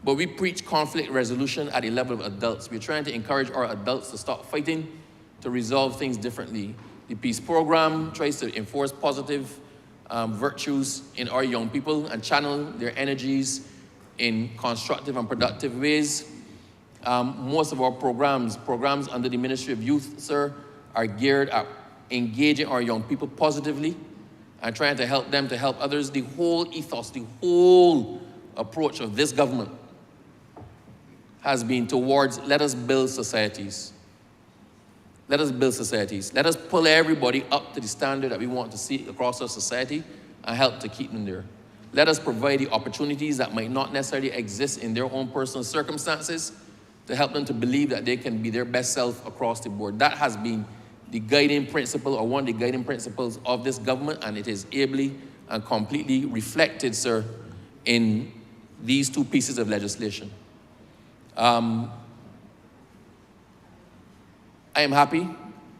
But we preach conflict resolution at the level of adults. We're trying to encourage our adults to stop fighting, to resolve things differently. The Peace Program tries to enforce positive virtues in our young people and channel their energies in constructive and productive ways. Most of our programs under the Ministry of Youth, sir, are geared at engaging our young people positively and trying to help them to help others. The whole ethos, the whole approach of this government has been towards let us build societies. Let us build societies. Let us pull everybody up to the standard that we want to see across our society and help to keep them there. Let us provide the opportunities that might not necessarily exist in their own personal circumstances to help them to believe that they can be their best self across the board. That has been the guiding principle, or one of the guiding principles of this government, and it is ably and completely reflected, sir, in these two pieces of legislation. I am happy.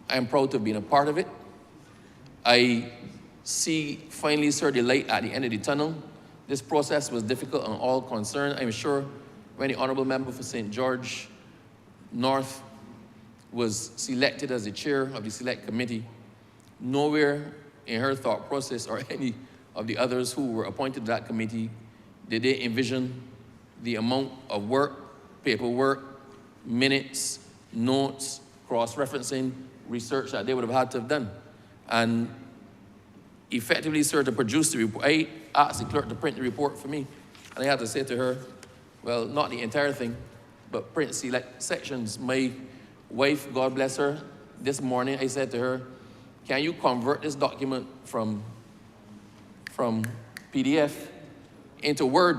I am proud to have been a part of it. I see finally, sir, the light at the end of the tunnel. This process was difficult on all concerned. I'm sure when the Honourable Member for St. George North was selected as the chair of the select committee, nowhere in her thought process or any of the others who were appointed to that committee did they envision the amount of work, paperwork, minutes, notes, cross-referencing, research that they would have had to have done. And effectively, sir, to produce the report, I asked the clerk to print the report for me. And I had to say to her, well, not the entire thing, but print select sections. My wife, God bless her, this morning I said to her, can you convert this document from PDF into Word?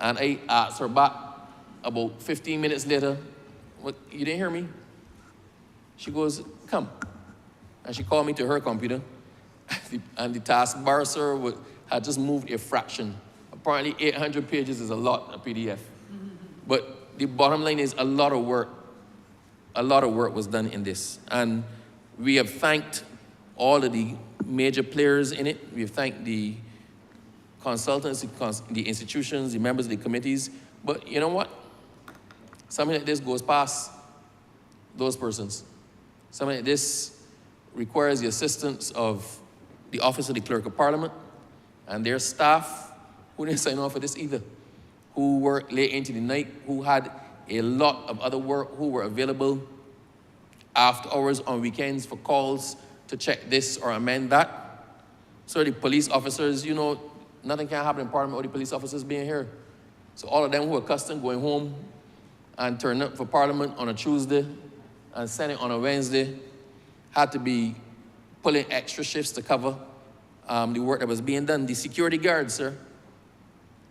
And I asked her back about 15 minutes later, what, you didn't hear me? She goes, come. And she called me to her computer. And the taskbar, sir, had just moved a fraction. Apparently 800 pages is a lot of PDF. But the bottom line is a lot of work was done in this. And we have thanked all of the major players in it. We have thanked the consultants, the institutions, the members of the committees. But you know what? Something like this goes past those persons. Something like this requires the assistance of the Office of the Clerk of Parliament and their staff, who didn't sign off for this either, who worked late into the night, who had a lot of other work, who were available after hours on weekends for calls to check this or amend that. So the police officers, you know, nothing can happen in Parliament without the police officers being here. So all of them who are accustomed going home and turning up for Parliament on a Tuesday and Senate on a Wednesday had to be pulling extra shifts to cover the work that was being done. The security guards, sir,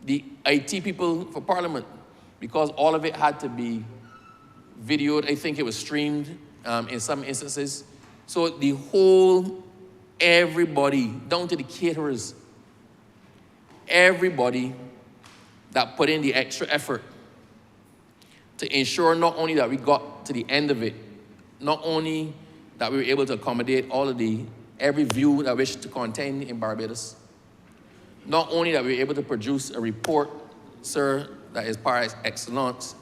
the IT people for Parliament, because all of it had to be videoed. I think it was streamed in some instances. So the whole, everybody, down to the caterers, everybody that put in the extra effort to ensure not only that we got to the end of it, not only that we were able to accommodate all of every view that wished to contend in Barbados, not only that we were able to produce a report, sir, that is par excellence,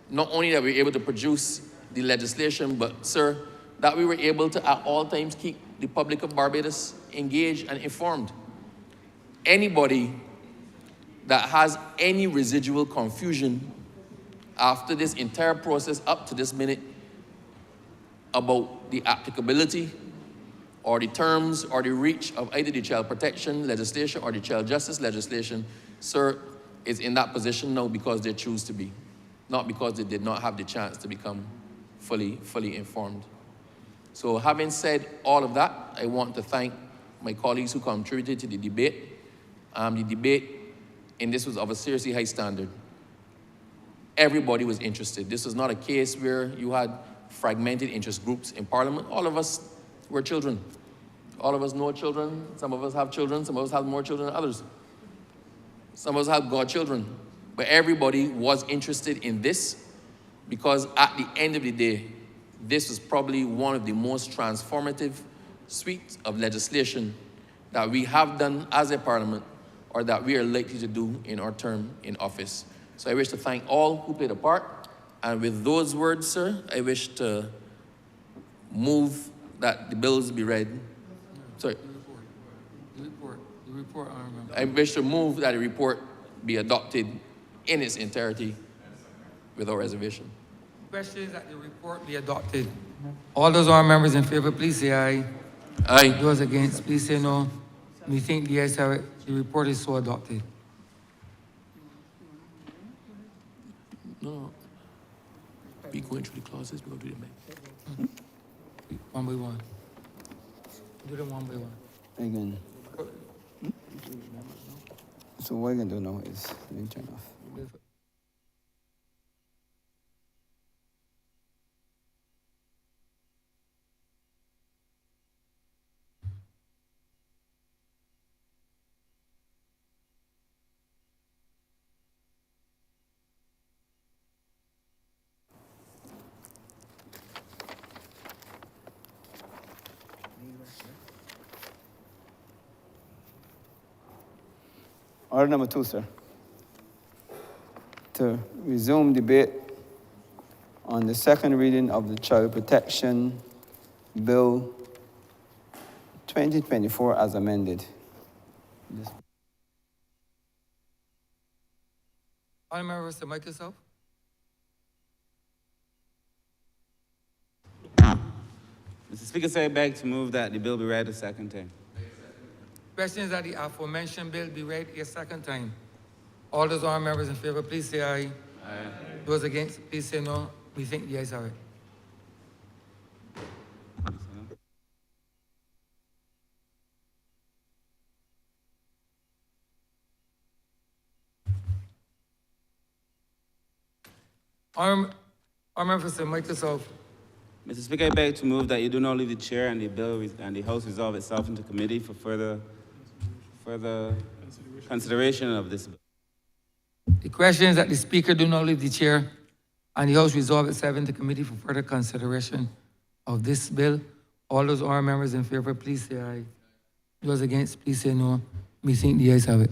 not only that we were able to produce the legislation, but, sir, that we were able to at all times keep the public of Barbados engaged and informed. Anybody that has any residual confusion after this entire process up to this minute about the applicability or the terms or the reach of either the child protection legislation or the child justice legislation, sir, is in that position now because they choose to be, not because they did not have the chance to become fully informed. So having said all of that, I want to thank my colleagues who contributed to the debate. The debate in this was of a seriously high standard. Everybody was interested. This was not a case where you had fragmented interest groups in Parliament. All of us were children. All of us know children. Some of us have children. Some of us have more children than others. Some of us have godchildren. But everybody was interested in this because at the end of the day, this was probably one of the most transformative suites of legislation that we have done as a Parliament or that we are likely to do in our term in office. So I wish to thank all who played a part. And with those words, sir, I wish to move that the bills be read. Sorry. The report, Honourable. I wish to move that the report be adopted in its entirety without reservation. Question is that the report be adopted. All those honourable members in favour, please say aye. Aye. Those against, please say no. We think the ayes have it. The report is so adopted. No. Be going through the clauses, we're going to do them. One by one. Do them one by one. Again. So what I'm gonna do now is let me turn off. Order number 2, sir. To resume debate on the second reading of the Child Protection Bill 2024 as amended. Honourable member, Mr. Mike yourself. Mr. Speaker, sir, I beg to move that the bill be read a second time. Questions that the aforementioned bill be read a second time. All those honourable members in favor, please say aye. Aye. Those against, please say no. We think the ayes have it. Honourable member, Mr. Mike yourself. Mr. Speaker, I beg to move that you do not leave the chair and the bill and the House resolve itself into committee for further consideration of this bill. The question is that the Speaker do not leave the chair and the House resolve itself into committee for further consideration of this bill. All those honourable members in favor, please say aye. Those against, please say no. We think the ayes have it.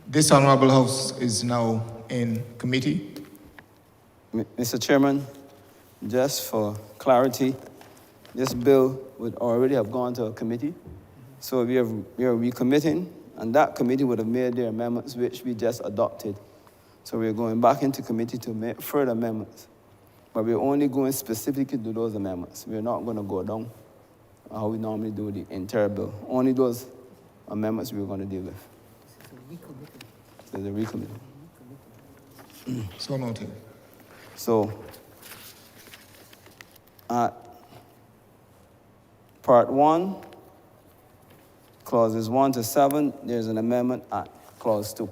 This Honourable House is now in committee. Mr. Chairman, just for clarity, this bill would already have gone to a committee. So we are recommitting, and that committee would have made their amendments, which we just adopted. So we're going back into committee to make further amendments. But we're only going specifically to those amendments. We're not going to go down how we normally do the entire bill. Only those amendments we're going to deal with. So the recommitting. So noted. So, at part 1, clauses 1 to 7, there's an amendment at clause 2.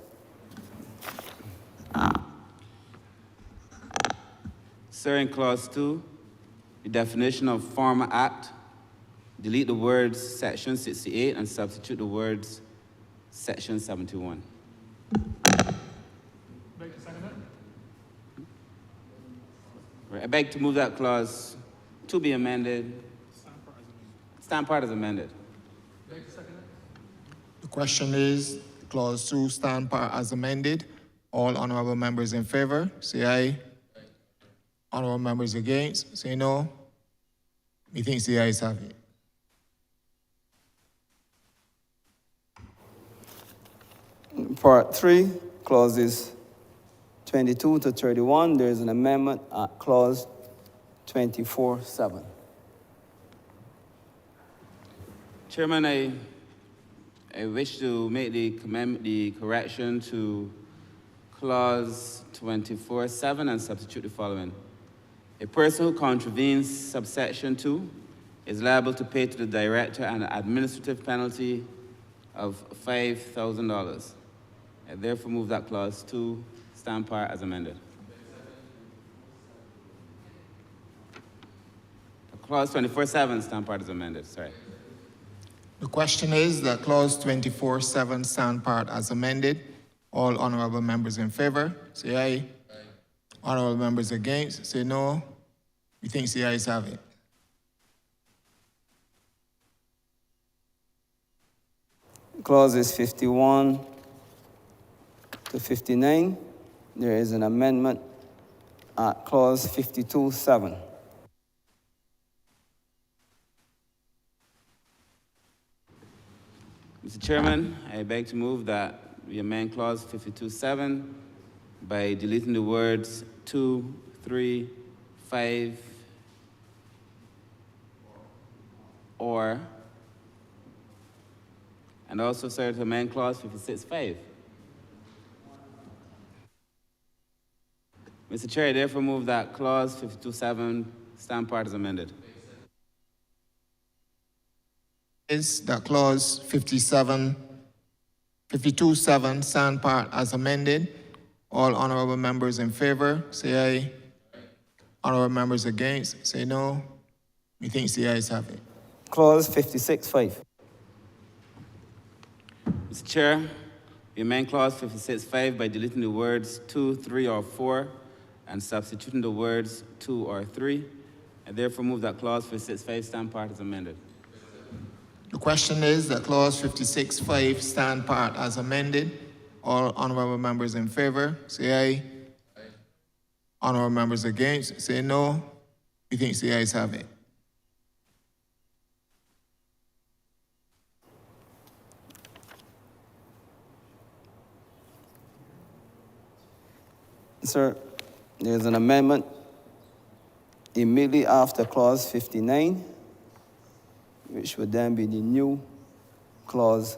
Sir, in clause 2, the definition of former act, delete the words section 68 and substitute the words section 71. Right, I beg to move that clause to be amended. Stand part as amended. The question is, clause 2, stand part as amended. All honourable members in favor, say aye. Honourable members against, say no. Methinks the ayes have it. Part 3, clauses 22 to 31, there is an amendment at clause 24-7. Chairman, I wish to make the correction to clause 24-7 and substitute the following. A person who contravenes subsection 2 is liable to pay to the director an administrative penalty of $5,000. I therefore move that clause 2 stand part as amended. Clause 24-7 stand part as amended, sorry. The question is that clause 24-7 stand part as amended. All honourable members in favor, say aye. Honourable members against, say no. Methinks the ayes have it. Clauses 51 to 59, there is an amendment at clause 52-7. Mr. Chairman, I beg to move that we amend clause 52-7 by deleting the words 2, 3, 5, and also, sir, to amend clause 56.5. Mr. Chair, I therefore move that clause 52.7 stand part as amended. Is that clause 52.7 stand part as amended? All honorable members in favor, say aye. Honorable members against, say no. Methinks the ayes have it. Clause 56.5. Mr. Chair, we amend clause 56.5 by deleting the words 2, 3, or 4 and substituting the words 2 or 3. I therefore move that clause 56.5 stand part as amended. The question is that clause 56.5 stand part as amended. All honorable members in favor, say aye. Honorable members against, say no. Methinks the ayes have it. Sir, there's an amendment immediately after clause 59, which would then be the new clause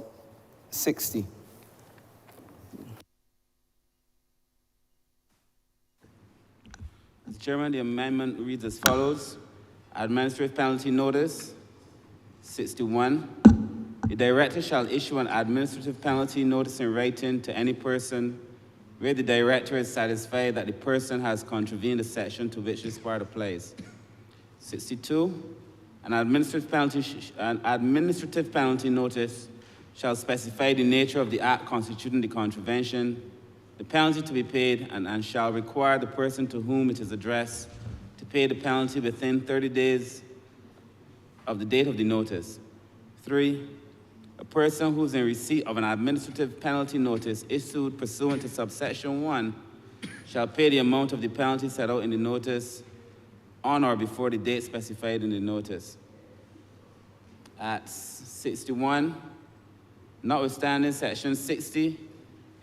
60. Mr. Chairman, the amendment reads as follows. Administrative penalty notice 61. The director shall issue an administrative penalty notice in writing to any person where the director is satisfied that the person has contravened the section to which this part applies. 62. An administrative penalty notice shall specify the nature of the act constituting the contravention, the penalty to be paid, and shall require the person to whom it is addressed to pay the penalty within 30 days of the date of the notice. 3. A person who is in receipt of an administrative penalty notice issued pursuant to subsection 1 shall pay the amount of the penalty set out in the notice on or before the date specified in the notice. At 61, notwithstanding section 60,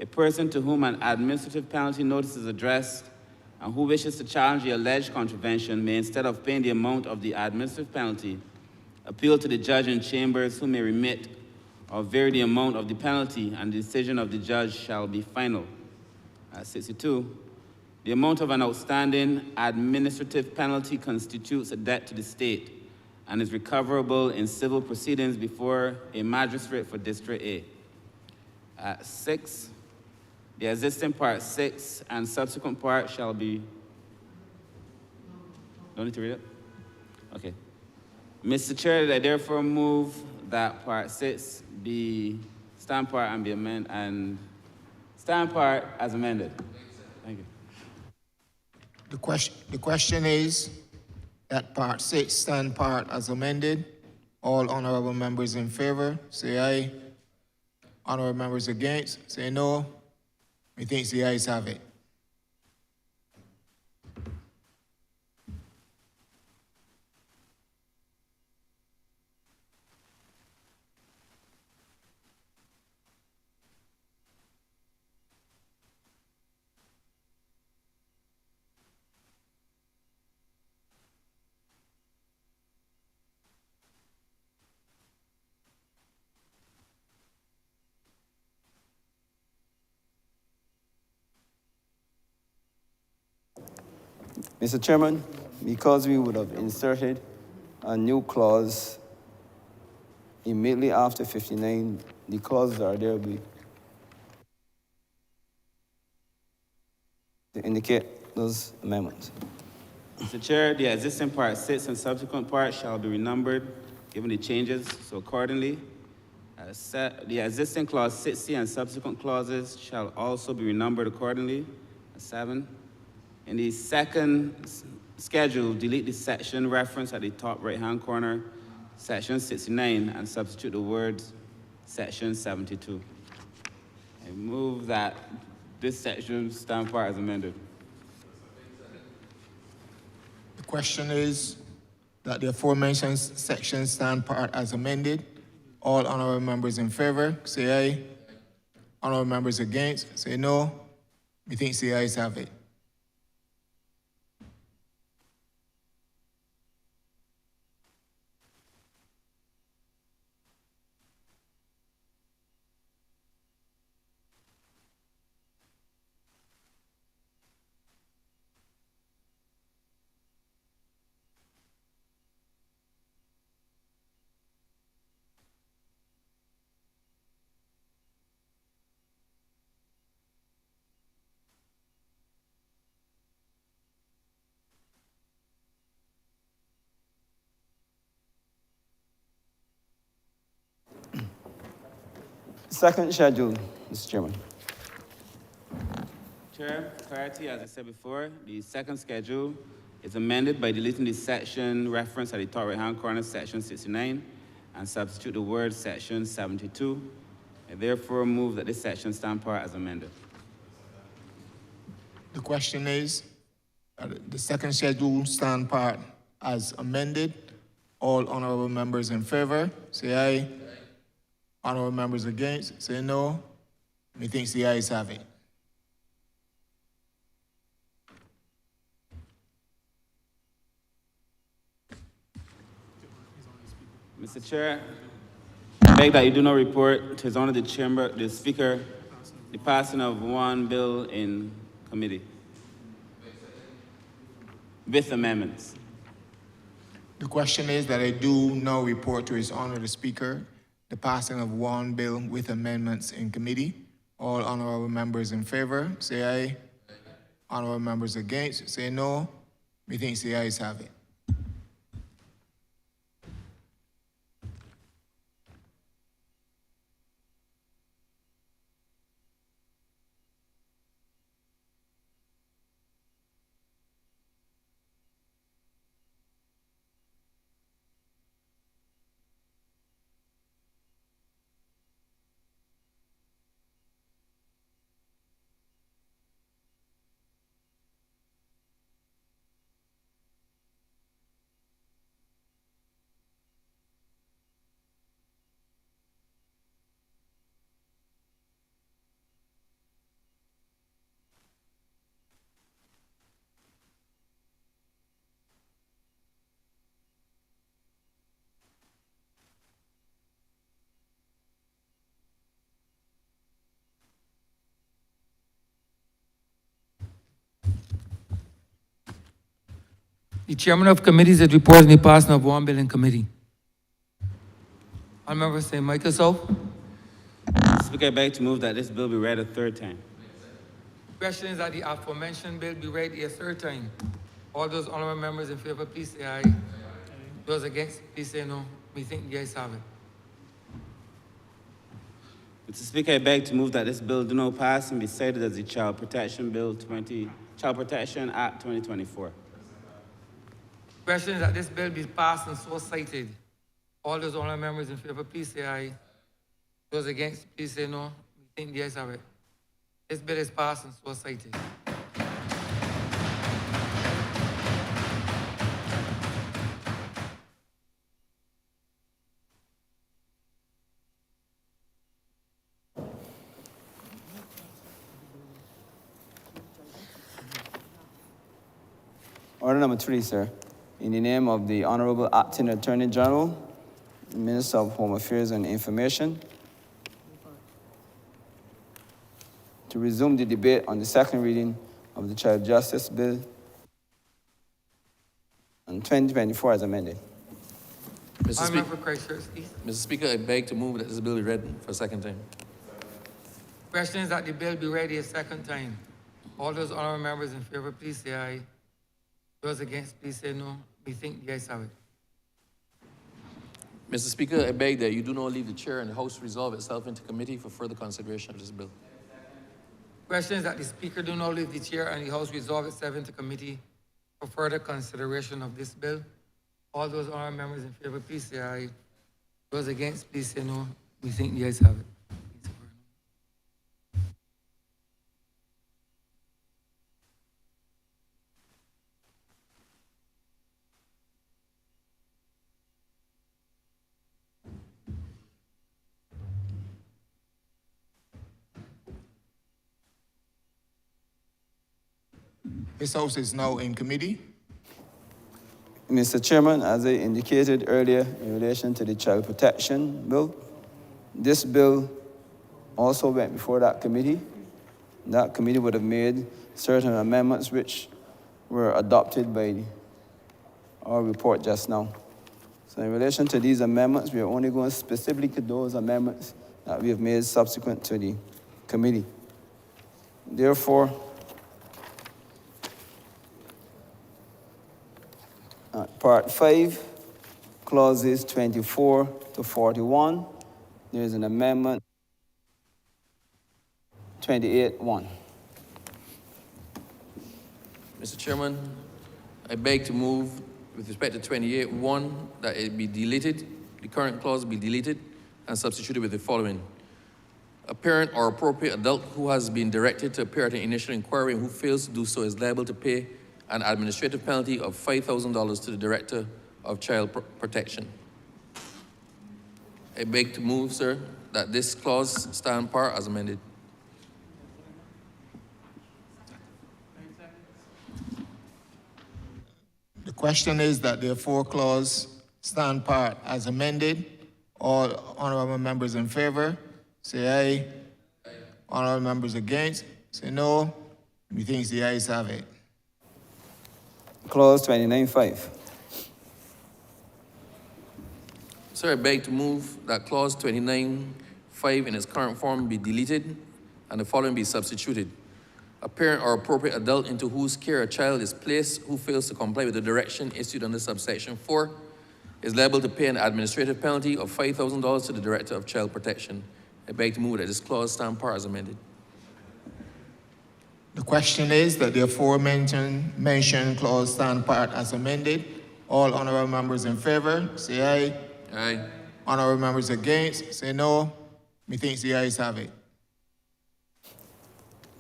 a person to whom an administrative penalty notice is addressed and who wishes to challenge the alleged contravention may, instead of paying the amount of the administrative penalty, appeal to the judge in chambers, who may remit or vary the amount of the penalty, and the decision of the judge shall be final. At 62, the amount of an outstanding administrative penalty constitutes a debt to the state and is recoverable in civil proceedings before a magistrate for District A. At 6, the existing part 6 and subsequent part shall be... Don't need to read it? Okay. Mr. Chair, I therefore move that part 6 be stand part and be amended, and stand part as amended. Thank you. The question is that part 6 stand part as amended. All honorable members in favor, say aye. Honorable members against, say no. Methinks the ayes have it. Mr. Chairman, because we would have inserted a new clause immediately after 59, the clauses are there to indicate those amendments. Mr. Chair, the existing part 6 and subsequent parts shall be renumbered given the changes. So accordingly, the existing clause 60 and subsequent clauses shall also be renumbered accordingly. 7. In the second schedule, delete the section reference at the top right-hand corner, section 69, and substitute the words section 72. I move that this section stand part as amended. The question is that the aforementioned section stand part as amended. All honorable members in favor, say aye. Honorable members against, say no. Methinks the ayes have it. Second schedule, Mr. Chairman. Chair, for clarity, as I said before, the second schedule is amended by deleting the section reference at the top right-hand corner, section 69, and substitute the word section 72. I therefore move that this section stand part as amended. The question is, the second schedule stand part as amended. All honorable members in favor, say aye. Honorable members against, say no. Methinks the ayes have it. Mr. Chair, I beg that you do not report to His Honor the Speaker, the passing of one bill in committee with amendments. The question is that I do now report to His Honor the Speaker the passing of one bill with amendments in committee. All honorable members in favor, say aye. Honorable members against, say no. Methinks the ayes have it. The chairman of committees has reported the passing of one bill in committee. Honorable St. Michael South. Mr. Speaker, I beg to move that this bill be read a third time. Question is that the aforementioned bill be read a third time. All those honorable members in favor, please say aye. Those against, please say no. We think the ayes have it. Mr. Speaker, I beg to move that this bill do not pass and be cited as the Child Protection Act 2024. Question is that this bill be passed and so cited. All those honorable members in favor, please say aye. Those against, please say no. We think the ayes have it. This bill is passed and so cited. Order number 3, sir. In the name of the Honorable Acting Attorney General, Minister of Home Affairs and Information, to resume the debate on the second reading of the Child Justice Bill on 2024 as amended. Mr. Speaker, I beg to move that this bill be read for a second time. Question is that the bill be read a second time. All those honorable members in favor, please say aye. Those against, please say no. We think the ayes have it. Mr. Speaker, I beg that you do not leave the chair and the House resolve itself into committee for further consideration of this bill. Question is that the Speaker do not leave the chair and the House resolve itself into committee for further consideration of this bill. All those honorable members in favor, please say aye. Those against, please say no. We think the ayes have it. This House is now in committee. Mr. Chairman, as I indicated earlier in relation to the Child Protection Bill, this bill also went before that committee. That committee would have made certain amendments which were adopted by our report just now. So in relation to these amendments, we are only going specifically to those amendments that we have made subsequent to the committee. Therefore, Part 5, clauses 24 to 41, there is an amendment 28-1. Mr. Chairman, I beg to move with respect to 28.1 that it be deleted, the current clause be deleted and substituted with the following. A parent or appropriate adult who has been directed to appear at an initial inquiry and who fails to do so is liable to pay an administrative penalty of $5,000 to the Director of Child Protection. I beg to move, sir, that this clause stand par as amended. The question is that the fourth clause stand part as amended. All honorable members in favor, say aye. Honorable members against, say no. Methinks the ayes have it. Clause 29-5. Sir, I beg to move that clause 29.5 in its current form be deleted and the following be substituted. A parent or appropriate adult into whose care a child is placed who fails to comply with the direction issued under subsection 4 is liable to pay an administrative penalty of $5,000 to the Director of Child Protection. I beg to move that this clause stand par as amended. The question is that the aforementioned clause stand part as amended. All honorable members in favor, say aye. Aye. Honorable members against, say no. Methinks the ayes have it.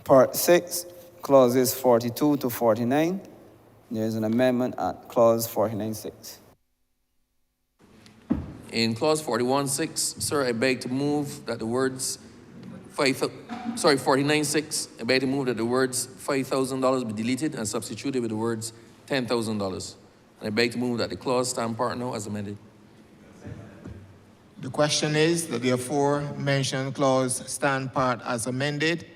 Part 6, clauses 42 to 49. There is an amendment at clause 49-6. In clause 41.6, sir, I beg to move that the words 49.6, I beg to move that the words $5,000 be deleted and substituted with the words $10,000. And I beg to move that the clause stand part now as amended. The question is that the aforementioned clause stand part as amended.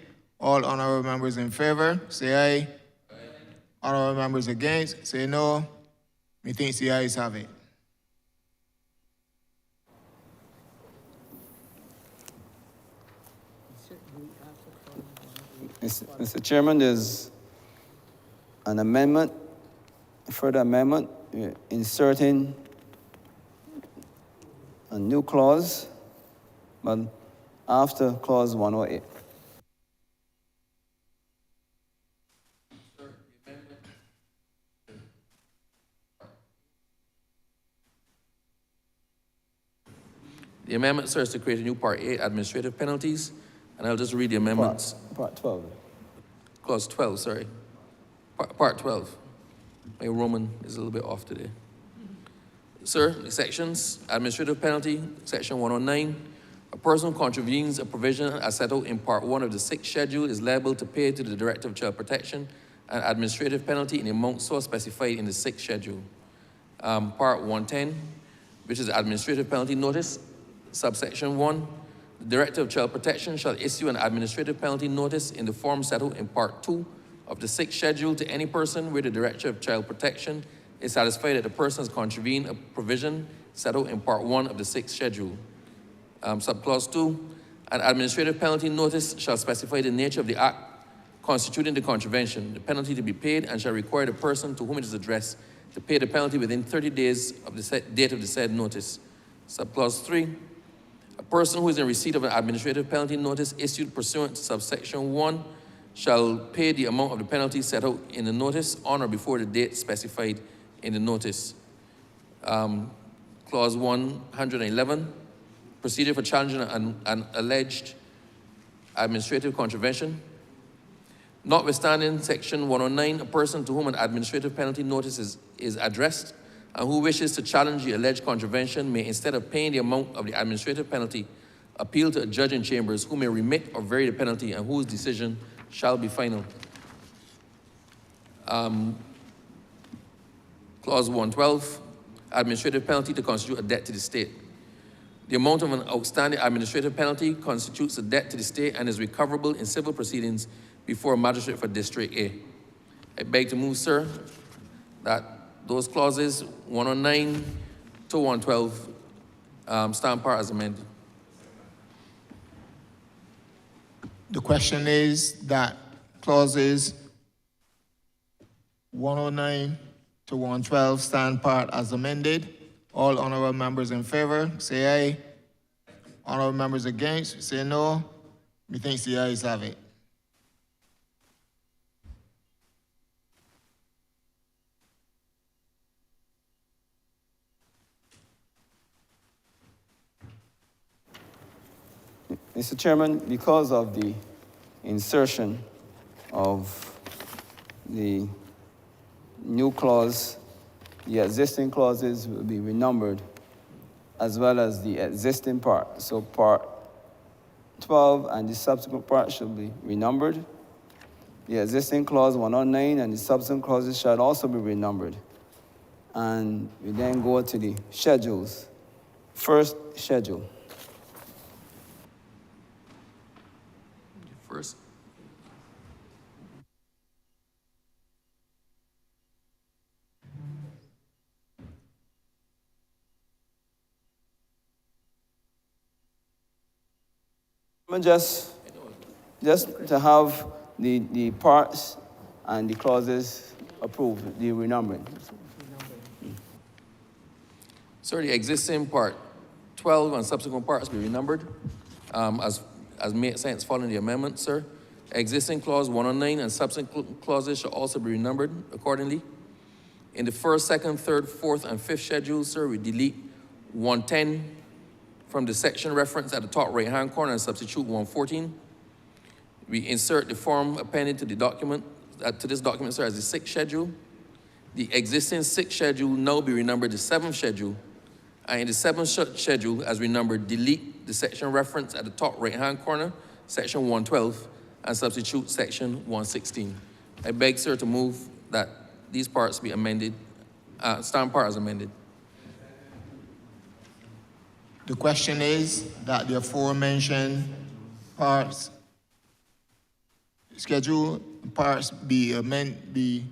All honorable members in favor, say aye. Aye. Honorable members against, say no. Methinks the ayes have it. Mr. Chairman, there's an amendment, a further amendment, inserting a new clause, but after clause 108. The amendment, sir, is to create a new Part 8, administrative penalties, and I'll just read the amendments. Part 12. Clause 12, sorry. Part 12. My Roman is a little bit off today. Sir, the sections, administrative penalty, section 109. A person who contravenes a provision as set out in Part 1 of the 6th schedule is liable to pay to the Director of Child Protection an administrative penalty in the amount so specified in the 6th schedule. Part 110, which is administrative penalty notice, subsection 1. The Director of Child Protection shall issue an administrative penalty notice in the form set out in Part 2 of the 6th schedule to any person where the Director of Child Protection is satisfied that the person has contravened a provision set out in Part 1 of the 6th schedule. Subclause 2, an administrative penalty notice shall specify the nature of the act constituting the contravention, the penalty to be paid, and shall require the person to whom it is addressed to pay the penalty within 30 days of the date of the said notice. Subclause 3, a person who is in receipt of an administrative penalty notice issued pursuant to subsection 1 shall pay the amount of the penalty set out in the notice on or before the date specified in the notice. Clause 111, procedure for challenging an alleged administrative contravention. Notwithstanding section 109, a person to whom an administrative penalty notice is addressed and who wishes to challenge the alleged contravention may, instead of paying the amount of the administrative penalty, appeal to a judge in chambers who may remit or vary the penalty and whose decision shall be final. Clause 112, administrative penalty to constitute a debt to the state. The amount of an outstanding administrative penalty constitutes a debt to the state and is recoverable in civil proceedings before a magistrate for District A. I beg to move, sir, that those clauses 109 to 112 stand par as amended. The question is that clauses 109 to 112 stand part as amended. All honorable members in favor, say aye. Honorable members against, say no. Methinks the ayes have it. Mr. Chairman, because of the insertion of the new clause, the existing clauses will be renumbered, as well as the existing part. So part 12 and the subsequent part should be renumbered. The existing clause 109 and the subsequent clauses shall also be renumbered. And we then go to the schedules. First schedule. First, Just to have the parts and the clauses approved, the renumbering. sir, the existing part 12 and subsequent parts be renumbered as made sense following the amendment, sir. Existing clause 109 and subsequent clauses shall also be renumbered accordingly. In the first, second, third, fourth, and fifth schedules, sir, we delete 110 from the section reference at the top right-hand corner and substitute 114. We insert the form appended to the document, to this document, sir, as the sixth schedule. The existing sixth schedule now be renumbered the seventh schedule. And in the seventh schedule, as renumbered, delete the section reference at the top right-hand corner, section 112, and substitute section 116. I beg, sir, to move that these parts be amended, stand part as amended. The question is that the aforementioned parts, schedule parts be amended,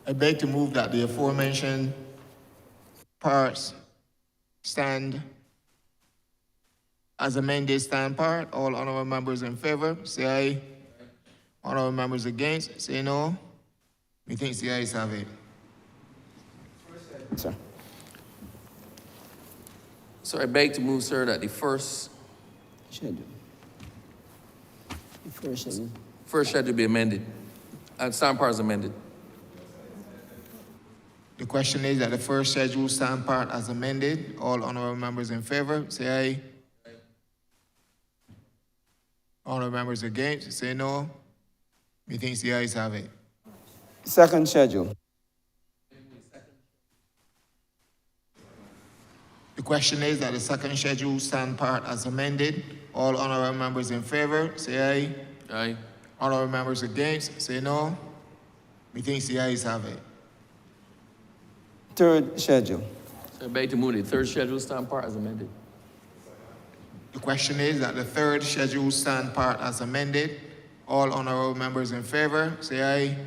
I beg to move that the aforementioned parts stand as amended, stand part. All honorable members in favor, say aye. Honorable members against, say no. Methinks the ayes have it. Sir. So I beg to move, sir, that the first Schedule. The first schedule. schedule be amended, and stand part is amended. The question is that the first schedule stand part as amended. All honorable members in favor, say aye. Honorable members against, say no. Methinks the ayes have it. Second schedule. The question is that the second schedule stand part as amended. All honorable members in favor, say aye. Aye. Honorable members against, say no. Methinks the ayes have it. Third schedule. So I beg to move the third schedule stand part as amended. The question is that the third schedule stand part as amended. All honorable members in favor, say aye.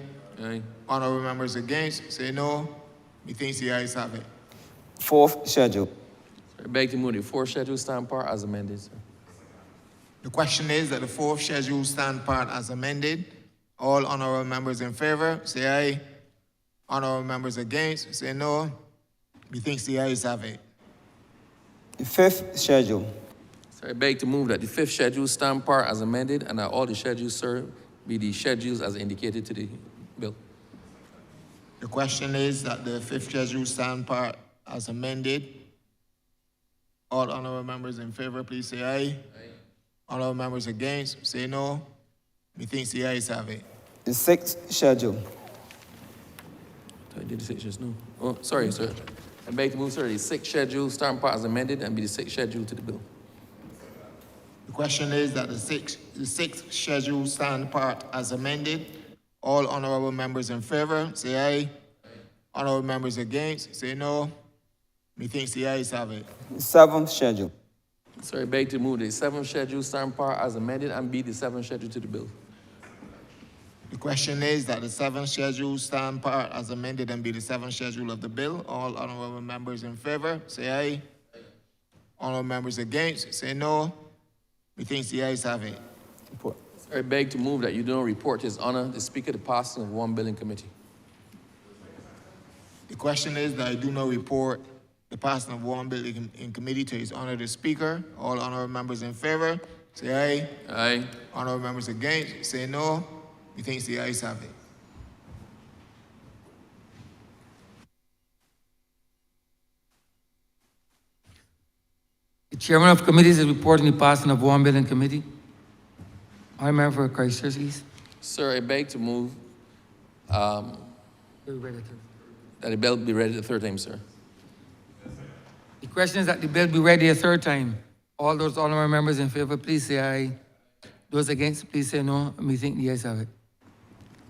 Aye. Honorable members against, say no. Methinks the ayes have it. Fourth schedule. So I beg to move the fourth schedule stand part as amended, sir. The question is that the fourth schedule stand part as amended. All honorable members in favor, say aye. Honorable members against, say no. Methinks the ayes have it. The fifth schedule. So I beg to move that the fifth schedule stand part as amended and that all the schedules, sir, be the schedules as indicated to the bill. The question is that the fifth schedule stand part as amended. All honorable members in favor, please say aye. Aye. Honorable members against, say no. Methinks the ayes have it. The sixth schedule. I did the sixth just now. Oh, sorry, sir. I beg to move, sir, the sixth schedule stand part as amended and be the sixth schedule to the bill. The question is that the sixth schedule stand part as amended. All honorable members in favor, say aye. Aye. Honorable members against, say no. Methinks the ayes have it. The seventh schedule. Sir, I beg to move the seventh schedule stand part as amended and be the seventh schedule to the bill. The question is that the seventh schedule stand part as amended and be the seventh schedule of the bill. All honorable members in favor, say aye. Aye. Honorable members against, say no. Methinks the ayes have it. Report. Sir, I beg to move that you do not report to His Honor the Speaker the passing of one bill in committee. The question is that I do not report the passing of one bill in committee to His Honor the Speaker. All honorable members in favor, say aye. Aye. Honorable members against, say no. Methinks the ayes have it. The chairman of committees is reporting the passing of one bill in committee. Honourable member for Christchurch East. Sir, I beg to move Bill read it. that the bill be read the third time, sir. The question is that the bill be ready a third time. All those honourable members in favor, please say aye. Those against, please say no. Methinks the ayes have it.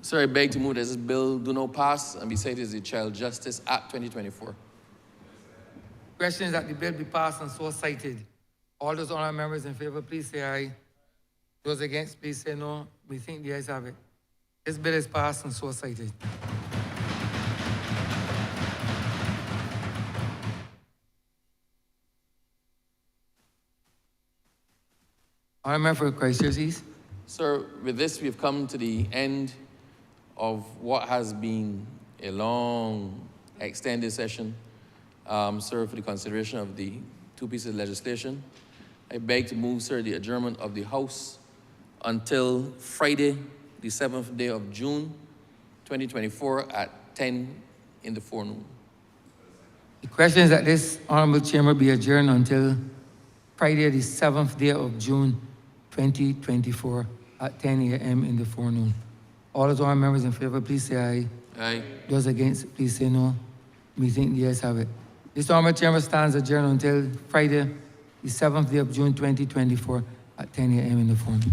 Sir, I beg to move that this bill do not pass and be cited as the Child Justice Act 2024. Question is that the bill be passed and so cited. All those honourable members in favor, please say aye. Those against, please say no. We think the ayes have it. This bill is passed and so cited. Honourable member for Christchurch East. Sir, with this, we've come to the end of what has been a long, extended session, sir, for the consideration of the two pieces of legislation. I beg to move, sir, the adjournment of the House until Friday, the 7th day of June, 2024 at 10 in the forenoon. The question is that this honourable chamber be adjourned until Friday, the 7th day of June, 2024 at 10 a.m. in the forenoon. All those honourable members in favor, please say aye. Aye. Those against, please say no. We think the ayes have it. This honourable chamber stands adjourned until Friday, the 7th day of June, 2024 at 10 a.m. in the forenoon.